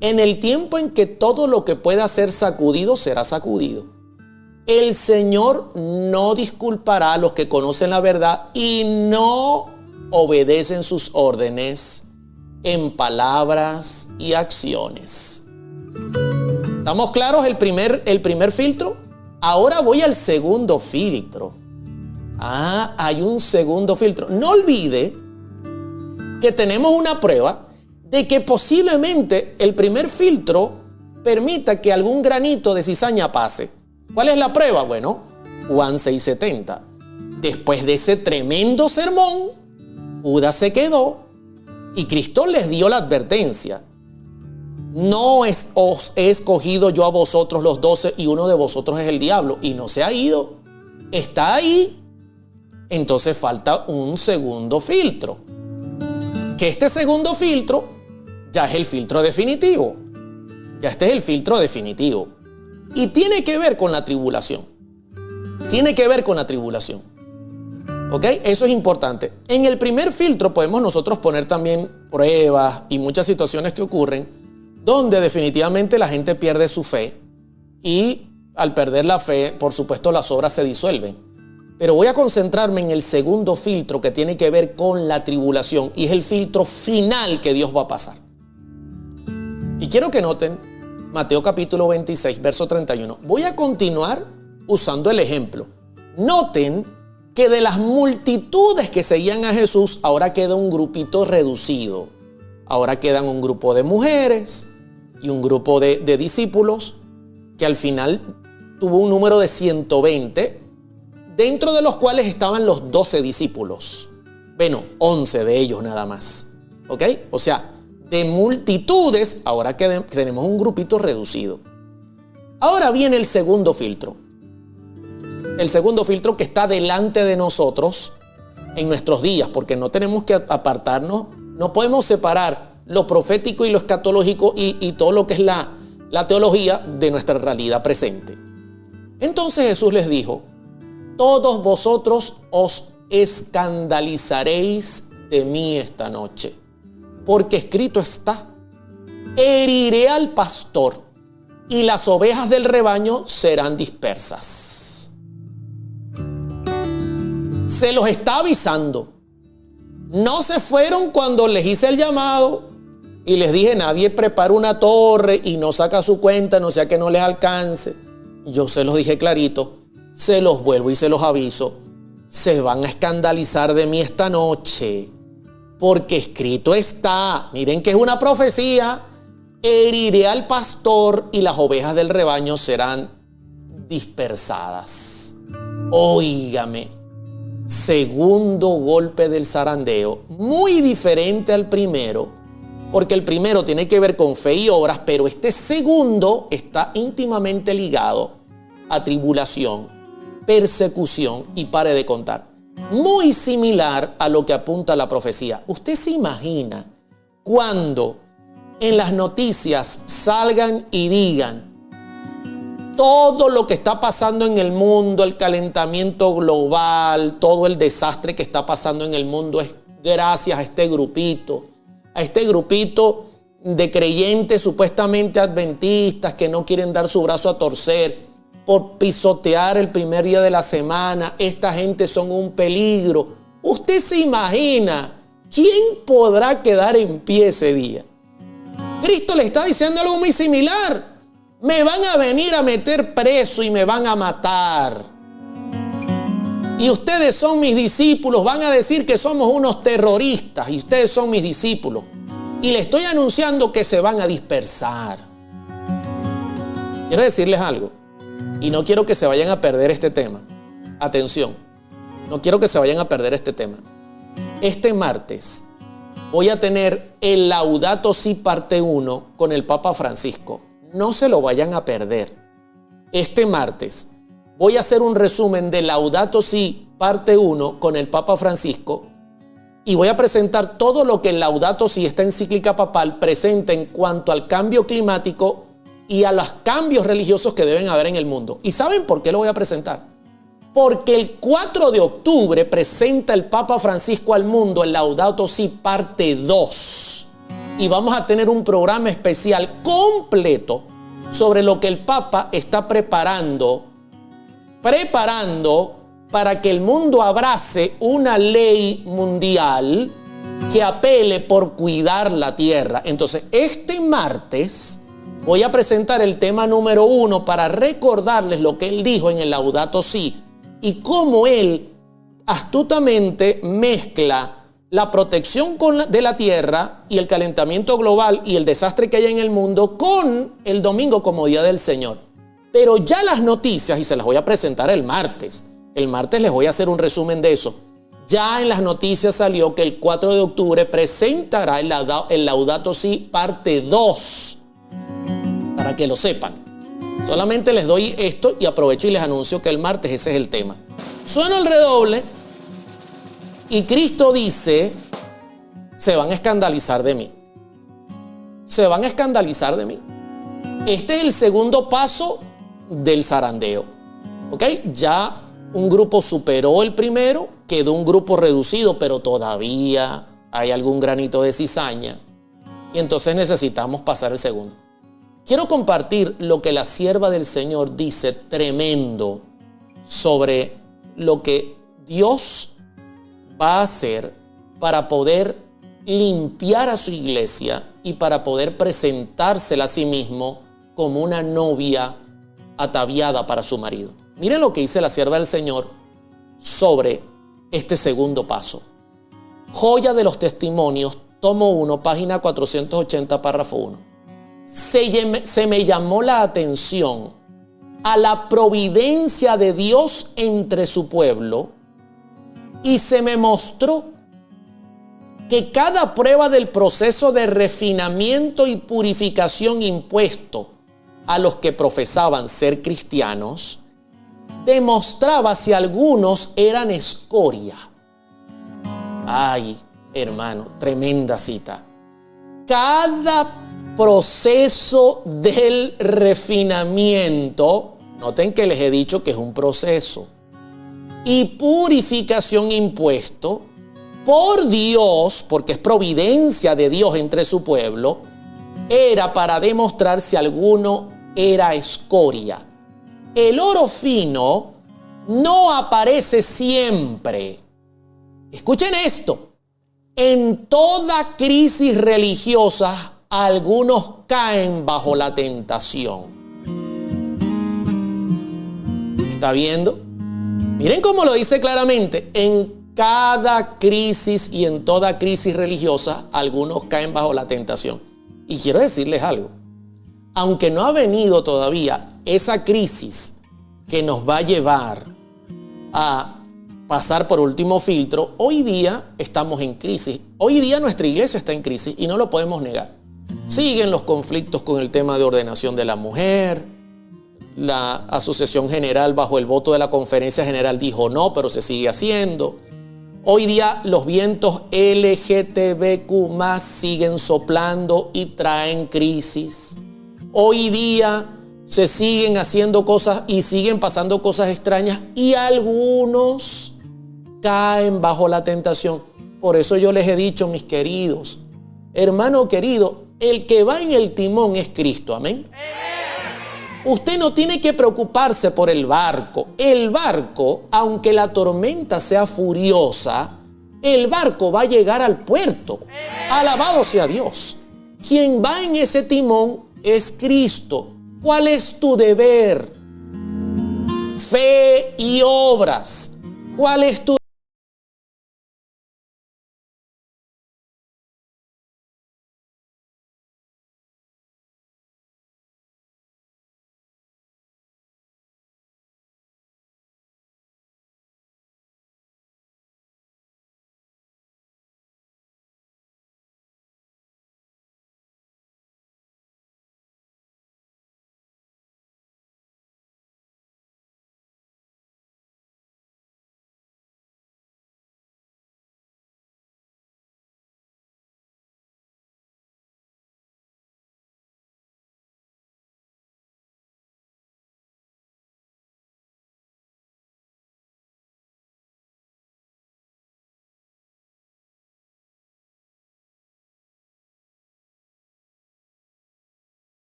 En el tiempo en que todo lo que pueda ser sacudido será sacudido. El Señor no disculpará a los que conocen la verdad y no obedecen sus órdenes en palabras y acciones. ¿Estamos claros el primer filtro? Ahora voy al segundo filtro. Hay un segundo filtro. No olvide que tenemos una prueba de que posiblemente el primer filtro permita que algún granito de cizaña pase. ¿Cuál es la prueba? Bueno, Juan 6:70. Después de ese tremendo sermón, Judas se quedó y Cristo les dio la advertencia. No os he escogido yo a vosotros los 12 y uno de vosotros es el diablo. Y no se ha ido. Está ahí. Entonces falta un segundo filtro. Que este segundo filtro ya es el filtro definitivo. Ya este es el filtro definitivo. Y tiene que ver con la tribulación. Tiene que ver con la tribulación. ¿Ok? Eso es importante. En el primer filtro podemos nosotros poner también pruebas y muchas situaciones que ocurren donde definitivamente la gente pierde su fe y al perder la fe, por supuesto, las obras se disuelven. Pero voy a concentrarme en el segundo filtro que tiene que ver con la tribulación y es el filtro final que Dios va a pasar. Y quiero que noten Mateo capítulo 26, verso 31. Voy a continuar usando el ejemplo. Noten que de las multitudes que seguían a Jesús, ahora queda un grupito reducido. Ahora quedan un grupo de mujeres y un grupo de discípulos que al final tuvo un número de 120, dentro de los cuales estaban los 12 discípulos. Bueno, 11 de ellos nada más. ¿Ok? O sea, de multitudes, ahora tenemos un grupito reducido. Ahora viene el segundo filtro. El segundo filtro que está delante de nosotros en nuestros días, porque no tenemos que apartarnos, no podemos separar lo profético y lo escatológico y todo lo que es la teología de nuestra realidad presente. Entonces Jesús les dijo: todos vosotros os escandalizaréis de mí esta noche, porque escrito está: heriré al pastor y las ovejas del rebaño serán dispersas. Se los está avisando. No se fueron cuando les hice el llamado y les dije: nadie prepara una torre y no saca su cuenta, no sea que no les alcance. Yo se los dije clarito, se los vuelvo y se los aviso. Se van a escandalizar de mí esta noche, porque escrito está, miren que es una profecía: heriré al pastor y las ovejas del rebaño serán dispersadas. Óigame, segundo golpe del zarandeo, muy diferente al primero, porque el primero tiene que ver con fe y obras, pero este segundo está íntimamente ligado a tribulación, persecución y pare de contar. Muy similar a lo que apunta la profecía. ¿Usted se imagina cuando en las noticias salgan y digan todo lo que está pasando en el mundo, el calentamiento global, todo el desastre que está pasando en el mundo es gracias a este grupito de creyentes supuestamente adventistas que no quieren dar su brazo a torcer por pisotear el primer día de la semana? Esta gente son un peligro. ¿Usted se imagina quién podrá quedar en pie ese día? Cristo le está diciendo algo muy similar. Me van a venir a meter preso y me van a matar. Y ustedes son mis discípulos. Van a decir que somos unos terroristas y ustedes son mis discípulos. Y le estoy anunciando que se van a dispersar. Quiero decirles algo. Y no quiero que se vayan a perder este tema. Atención, no quiero que se vayan a perder este tema. Este martes voy a tener el Laudato Si parte 1 con el Papa Francisco. No se lo vayan a perder. Este martes voy a hacer un resumen de Laudato Si parte 1 con el Papa Francisco y voy a presentar todo lo que el Laudato Si, esta encíclica papal, presenta en cuanto al cambio climático y a los cambios religiosos que deben haber en el mundo. ¿Y saben por qué lo voy a presentar? Porque el 4 de octubre presenta el Papa Francisco al mundo el Laudato Si parte 2. Y vamos a tener un programa especial completo sobre lo que el Papa está preparando para que el mundo abrace una ley mundial que apele por cuidar la tierra. Entonces, este martes voy a presentar el tema número 1 para recordarles lo que él dijo en el Laudato Si y cómo él astutamente mezcla la protección de la tierra y el calentamiento global y el desastre que hay en el mundo con el domingo como Día del Señor. Pero ya las noticias, y se las voy a presentar el martes les voy a hacer un resumen de eso. Ya en las noticias salió que el 4 de octubre presentará el Laudato Si parte 2. Para que lo sepan. Solamente les doy esto y aprovecho y les anuncio que el martes ese es el tema. Suena el redoble y Cristo dice: se van a escandalizar de mí. Se van a escandalizar de mí. Este es el segundo paso del zarandeo. ¿Ok? Ya un grupo superó el primero, quedó un grupo reducido, pero todavía hay algún granito de cizaña. y entonces necesitamos pasar el segundo. Quiero compartir lo que la sierva del Señor dice tremendo sobre lo que Dios va a hacer para poder limpiar a su iglesia y para poder presentársela a sí mismo como una novia ataviada para su marido. Miren lo que dice la sierva del Señor sobre este segundo paso. Joya de los Testimonios, tomo 1, página 480, párrafo 1. Se me llamó la atención a la providencia de Dios entre su pueblo y se me mostró que cada prueba del proceso de refinamiento y purificación impuesto a los que profesaban ser cristianos demostraba si algunos eran escoria. Ay, hermano, tremenda cita. Cada proceso del refinamiento, noten que les he dicho que es un proceso, y purificación impuesto por Dios, porque es providencia de Dios entre su pueblo, era para demostrar si alguno era escoria. El oro fino no aparece siempre. Escuchen esto. En toda crisis religiosa, algunos caen bajo la tentación. ¿Está viendo? Miren cómo lo dice claramente. En cada crisis y en toda crisis religiosa, algunos caen bajo la tentación. Y quiero decirles algo. Aunque no ha venido todavía esa crisis que nos va a llevar a pasar por último filtro, hoy día estamos en crisis. Hoy día nuestra iglesia está en crisis y no lo podemos negar. Siguen los conflictos con el tema de ordenación de la mujer. La Asociación General, bajo el voto de la Conferencia General, dijo no, pero se sigue haciendo. Hoy día los vientos LGTBQ+ siguen soplando y traen crisis. Hoy día se siguen haciendo cosas y siguen pasando cosas extrañas y algunos caen bajo la tentación. Por eso yo les he dicho, mis queridos, hermano querido, el que va en el timón es Cristo, amén. Usted no tiene que preocuparse por el barco. El barco, aunque la tormenta sea furiosa, el barco va a llegar al puerto. Alabado sea Dios. Quien va en ese timón es Cristo. ¿Cuál es tu deber? Fe y obras. ¿Cuál es tu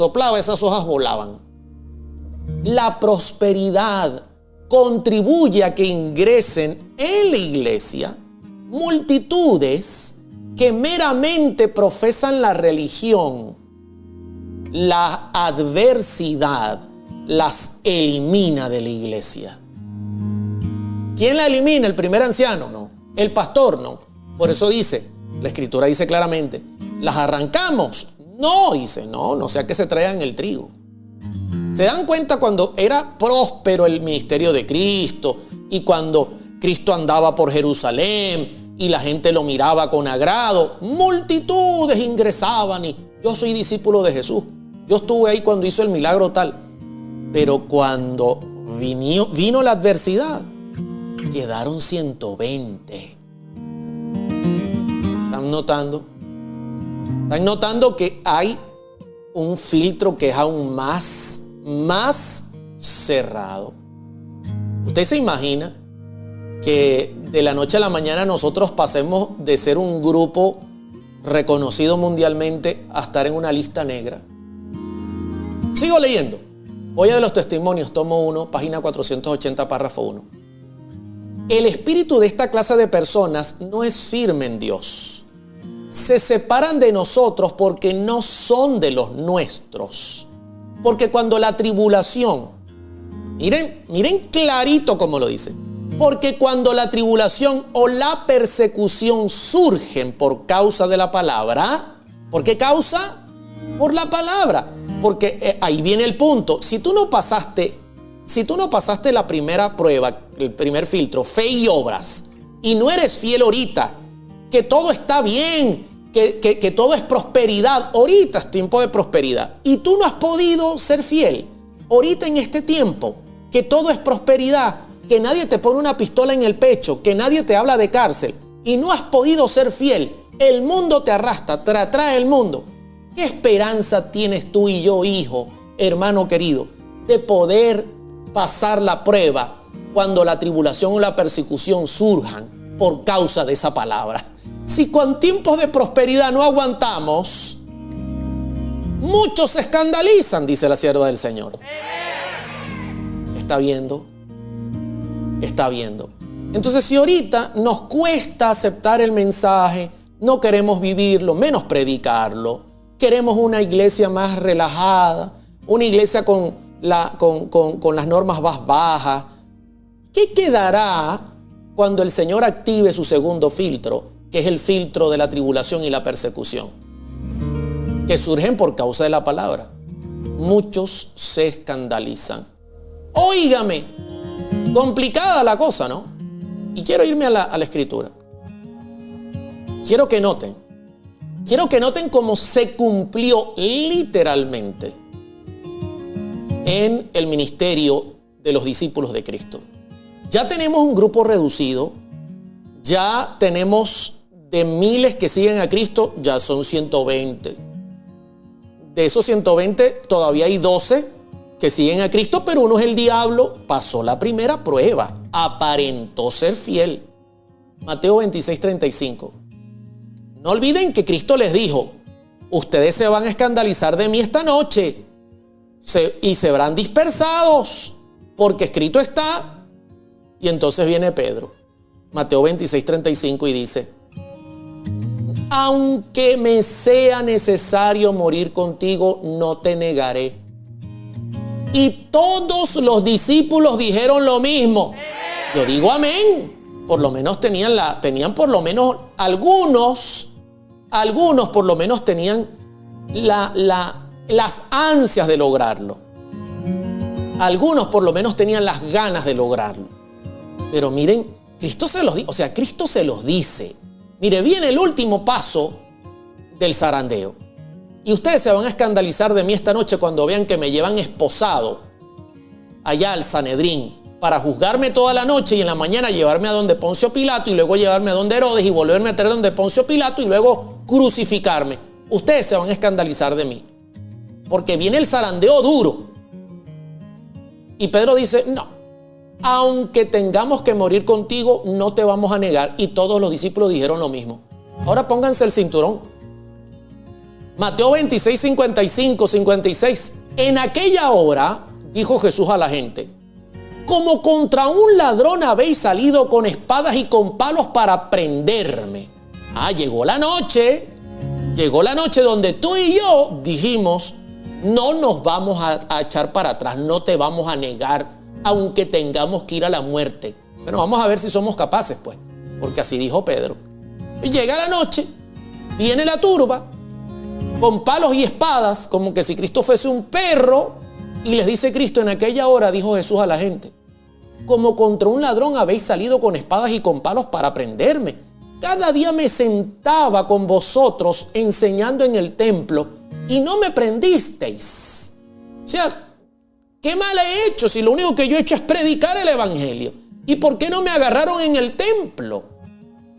soplaba, esas hojas volaban? La prosperidad contribuye a que ingresen en la iglesia multitudes que meramente profesan la religión. La adversidad las elimina de la iglesia. ¿Quién la elimina? ¿El primer anciano? No. ¿El pastor? No. Por eso dice, la Escritura dice claramente, ¿las arrancamos? No, dice, no sea que se traigan el trigo. ¿Se dan cuenta cuando era próspero el ministerio de Cristo? Y cuando Cristo andaba por Jerusalén y la gente lo miraba con agrado, multitudes ingresaban y yo soy discípulo de Jesús. Yo estuve ahí cuando hizo el milagro tal. Pero cuando vino la adversidad, quedaron 120. ¿Están notando? ¿Están notando que hay un filtro que es aún más cerrado? ¿Usted se imagina que de la noche a la mañana nosotros pasemos de ser un grupo reconocido mundialmente a estar en una lista negra? Sigo leyendo. Olla de los Testimonios, tomo 1, página 480, párrafo 1. El espíritu de esta clase de personas no es firme en Dios. Se separan de nosotros porque no son de los nuestros. Porque cuando la tribulación, miren clarito como lo dice. Porque cuando la tribulación o la persecución surgen por causa de la palabra, ¿por qué causa? Por la palabra. Porque ahí viene el punto. Si tú no pasaste la primera prueba, el primer filtro, fe y obras, y no eres fiel ahorita, que todo está bien, que todo es prosperidad, ahorita es tiempo de prosperidad, y tú no has podido ser fiel, ahorita en este tiempo, que todo es prosperidad, que nadie te pone una pistola en el pecho, que nadie te habla de cárcel, y no has podido ser fiel, el mundo te arrastra, te atrae el mundo. ¿Qué esperanza tienes tú y yo, hijo, hermano querido, de poder pasar la prueba cuando la tribulación o la persecución surjan por causa de esa palabra? Si con tiempos de prosperidad no aguantamos, muchos se escandalizan, dice la sierva del Señor. ¿Está viendo? Está viendo. Entonces, si ahorita nos cuesta aceptar el mensaje, no queremos vivirlo, menos predicarlo, queremos una iglesia más relajada, una iglesia con las normas más bajas, ¿qué quedará cuando el Señor active su segundo filtro, que es el filtro de la tribulación y la persecución, que surgen por causa de la palabra? Muchos se escandalizan. Óigame, complicada la cosa, ¿no? Y quiero irme a la escritura. Quiero que noten cómo se cumplió literalmente en el ministerio de los discípulos de Cristo. Ya tenemos un grupo reducido, ya tenemos de miles que siguen a Cristo, ya son 120. De esos 120 todavía hay 12 que siguen a Cristo, pero uno es el diablo, pasó la primera prueba, aparentó ser fiel. Mateo 26:35. No olviden que Cristo les dijo, ustedes se van a escandalizar de mí esta noche y se verán dispersados, porque escrito está. Y entonces viene Pedro, Mateo 26:35, y dice, aunque me sea necesario morir contigo, no te negaré. Y todos los discípulos dijeron lo mismo. Yo digo amén. Por lo menos tenían por lo menos algunos por lo menos tenían las ansias de lograrlo. Algunos por lo menos tenían las ganas de lograrlo. Pero miren, Cristo se los dice. Mire, viene el último paso del zarandeo. Y ustedes se van a escandalizar de mí esta noche cuando vean que me llevan esposado allá al Sanedrín para juzgarme toda la noche y en la mañana llevarme a donde Poncio Pilato y luego llevarme a donde Herodes y volverme a traer donde Poncio Pilato y luego crucificarme. Ustedes se van a escandalizar de mí porque viene el zarandeo duro. Y Pedro dice, no, aunque tengamos que morir contigo, no te vamos a negar. Y todos los discípulos dijeron lo mismo. Ahora pónganse el cinturón. Mateo 26, 55, 56. En aquella hora, dijo Jesús a la gente, como contra un ladrón habéis salido con espadas y con palos para prenderme. Llegó la noche donde tú y yo dijimos, no nos vamos a echar para atrás, no te vamos a negar, aunque tengamos que ir a la muerte. Pero vamos a ver si somos capaces, pues, porque así dijo Pedro. Y llega la noche, viene la turba, con palos y espadas, como que si Cristo fuese un perro, y les dice Cristo, en aquella hora dijo Jesús a la gente, como contra un ladrón habéis salido con espadas y con palos para prenderme. Cada día me sentaba con vosotros enseñando en el templo y no me prendisteis. O sea, ¿qué mal he hecho si lo único que yo he hecho es predicar el evangelio? ¿Y por qué no me agarraron en el templo?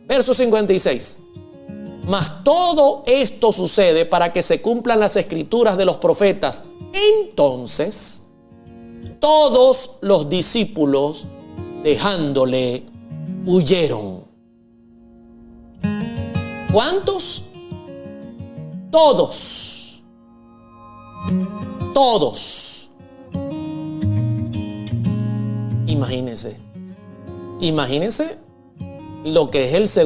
Verso 56. Mas todo esto sucede para que se cumplan las escrituras de los profetas. Entonces, todos los discípulos, dejándole, huyeron. ¿Cuántos? Todos. Todos. Imagínense. Imagínense lo que es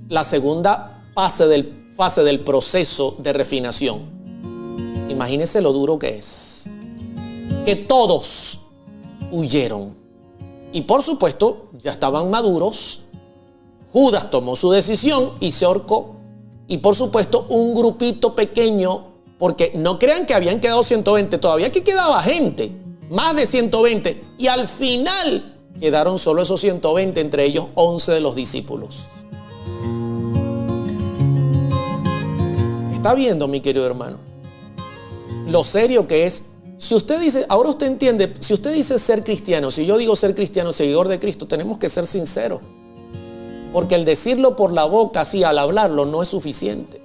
la segunda fase del proceso de refinación. Imagínense lo duro que es. Que todos huyeron. Y por supuesto, ya estaban maduros. Judas tomó su decisión y se ahorcó. Y por supuesto, un grupito pequeño, porque no crean que habían quedado 120, todavía aquí quedaba gente, más de 120. Y al final quedaron solo esos 120, entre ellos 11 de los discípulos. ¿Está viendo, mi querido hermano, lo serio que es? Si usted dice, ahora usted entiende, si usted dice ser cristiano, si yo digo ser cristiano, seguidor de Cristo, tenemos que ser sinceros. Porque el decirlo por la boca, así al hablarlo, no es suficiente.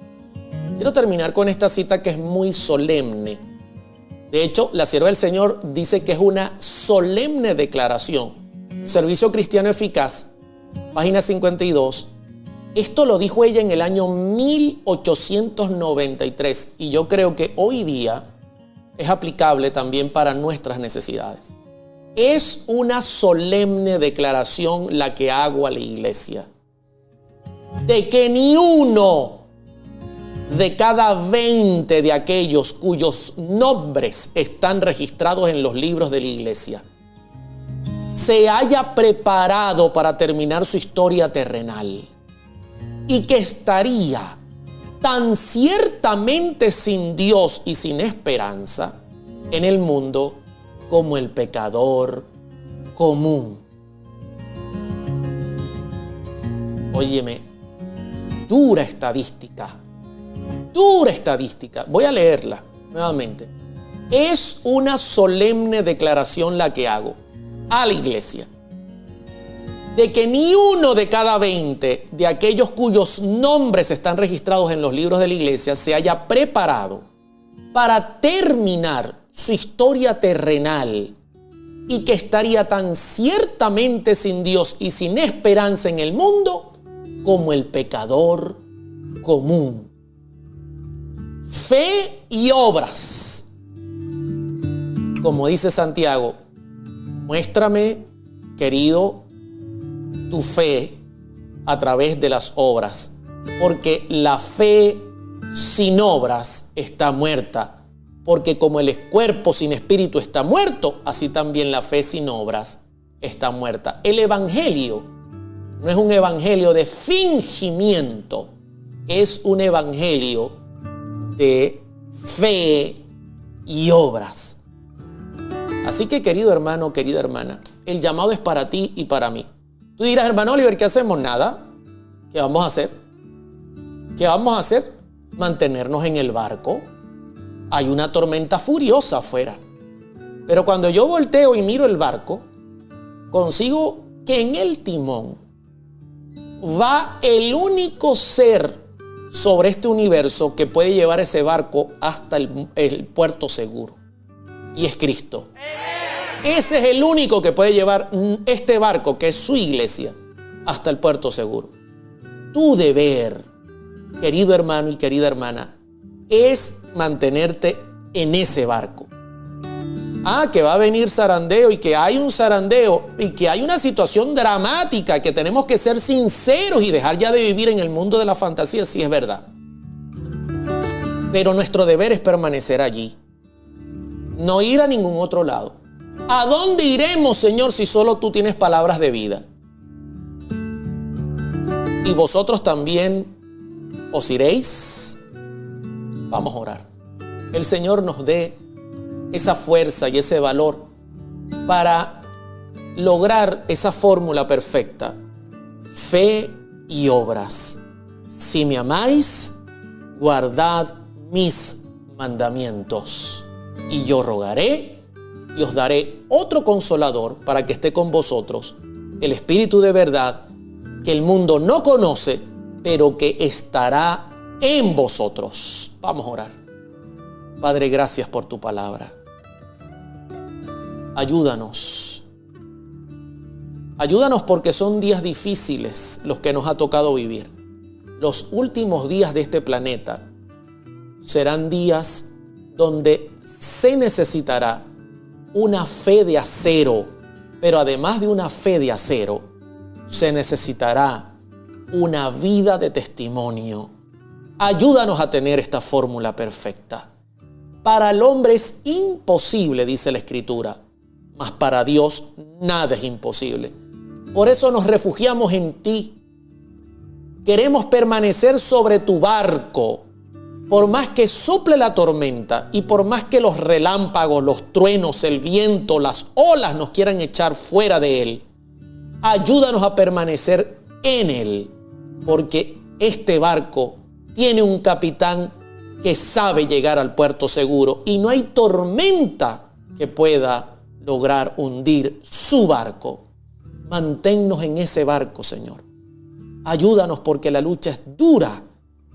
Quiero terminar con esta cita que es muy solemne. De hecho, la sierva del Señor dice que es una solemne declaración. Servicio Cristiano Eficaz, página 52. Esto lo dijo ella en el año 1893 y yo creo que hoy día es aplicable también para nuestras necesidades. Es una solemne declaración la que hago a la iglesia, de que ni uno de cada 20 de aquellos cuyos nombres están registrados en los libros de la iglesia se haya preparado para terminar su historia terrenal y que estaría tan ciertamente sin Dios y sin esperanza en el mundo como el pecador común. Óyeme, dura estadística. Voy a leerla nuevamente. Es una solemne declaración la que hago a la iglesia, de que ni uno de cada 20 de aquellos cuyos nombres están registrados en los libros de la iglesia se haya preparado para terminar su historia terrenal y que estaría tan ciertamente sin Dios y sin esperanza en el mundo como el pecador común. Fe y obras. Como dice Santiago, muéstrame, querido, tu fe a través de las obras, porque la fe sin obras está muerta, porque como el cuerpo sin espíritu está muerto, así también la fe sin obras está muerta. El evangelio no es un evangelio de fingimiento, es un evangelio de fe y obras. Así que, querido hermano, querida hermana, el llamado es para ti y para mí. Tú dirás, hermano Oliver, ¿qué hacemos? Nada. ¿Qué vamos a hacer? ¿Qué vamos a hacer? Mantenernos en el barco. Hay una tormenta furiosa afuera. Pero cuando yo volteo y miro el barco, consigo que en el timón va el único ser sobre este universo que puede llevar ese barco hasta el puerto seguro. Y es Cristo. Ese es el único que puede llevar este barco, que es su iglesia, hasta el puerto seguro. Tu deber, querido hermano y querida hermana, es mantenerte en ese barco. Que va a venir zarandeo y que hay un zarandeo y que hay una situación dramática, que tenemos que ser sinceros y dejar ya de vivir en el mundo de la fantasía, sí es verdad. Pero nuestro deber es permanecer allí, no ir a ningún otro lado. ¿A dónde iremos, Señor, si solo tú tienes palabras de vida? Y vosotros también os iréis. Vamos a orar. El Señor nos dé esa fuerza y ese valor para lograr esa fórmula perfecta. Fe y obras. Si me amáis, guardad mis mandamientos. Y yo rogaré y os daré otro consolador para que esté con vosotros, el Espíritu de verdad, que el mundo no conoce, pero que estará en vosotros. Vamos a orar. Padre, gracias por tu palabra. Ayúdanos. Ayúdanos porque son días difíciles los que nos ha tocado vivir. Los últimos días de este planeta serán días donde se necesitará una fe de acero, pero además de una fe de acero, se necesitará una vida de testimonio. Ayúdanos a tener esta fórmula perfecta. Para el hombre es imposible, dice la Escritura, mas para Dios nada es imposible. Por eso nos refugiamos en ti. Queremos permanecer sobre tu barco. Por más que sople la tormenta y por más que los relámpagos, los truenos, el viento, las olas nos quieran echar fuera de él, ayúdanos a permanecer en él, porque este barco tiene un capitán que sabe llegar al puerto seguro y no hay tormenta que pueda lograr hundir su barco. Manténnos en ese barco, Señor. Ayúdanos porque la lucha es dura.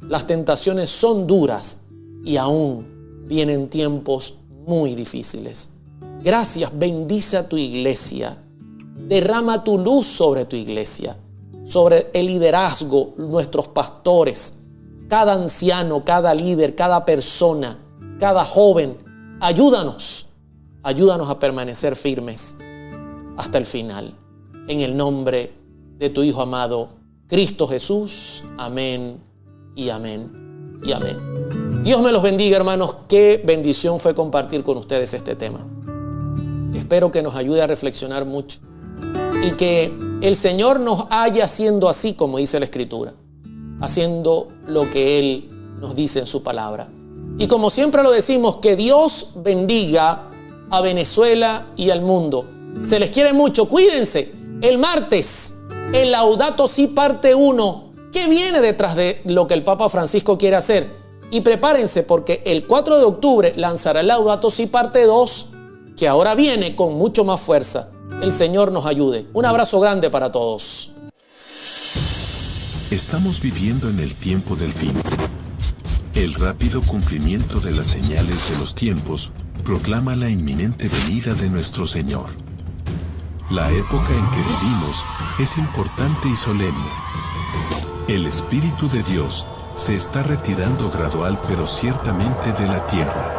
Las tentaciones son duras y aún vienen tiempos muy difíciles. Gracias, bendice a tu iglesia. Derrama tu luz sobre tu iglesia, sobre el liderazgo, nuestros pastores, cada anciano, cada líder, cada persona, cada joven. Ayúdanos a permanecer firmes hasta el final. En el nombre de tu Hijo amado, Cristo Jesús. Amén. Y amén, y amén. Dios me los bendiga, hermanos. Qué bendición fue compartir con ustedes este tema. Espero que nos ayude a reflexionar mucho y que el Señor nos haya haciendo así como dice la Escritura, haciendo lo que Él nos dice en su palabra. Y como siempre lo decimos, que Dios bendiga a Venezuela y al mundo. Se les quiere mucho, cuídense. El martes, el Laudato Si parte 1. ¿Qué viene detrás de lo que el Papa Francisco quiere hacer? Y prepárense porque el 4 de octubre lanzará el Laudato Si parte 2, que ahora viene con mucho más fuerza. El Señor nos ayude. Un abrazo grande para todos. Estamos viviendo en el tiempo del fin. El rápido cumplimiento de las señales de los tiempos proclama la inminente venida de nuestro Señor. La época en que vivimos es importante y solemne. El Espíritu de Dios se está retirando gradual pero ciertamente de la tierra.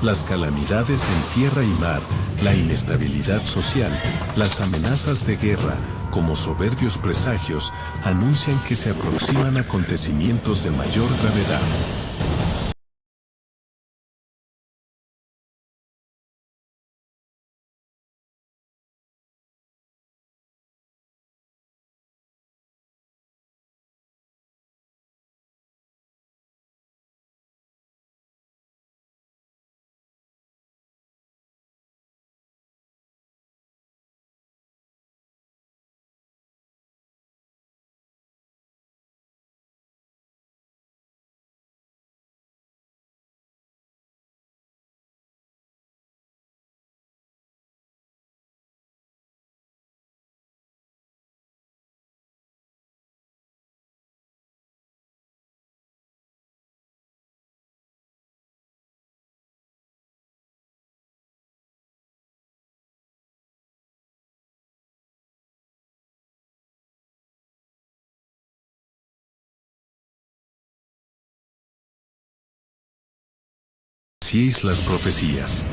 Las calamidades en tierra y mar, la inestabilidad social, las amenazas de guerra, como soberbios presagios, anuncian que se aproximan acontecimientos de mayor gravedad. Las profecías.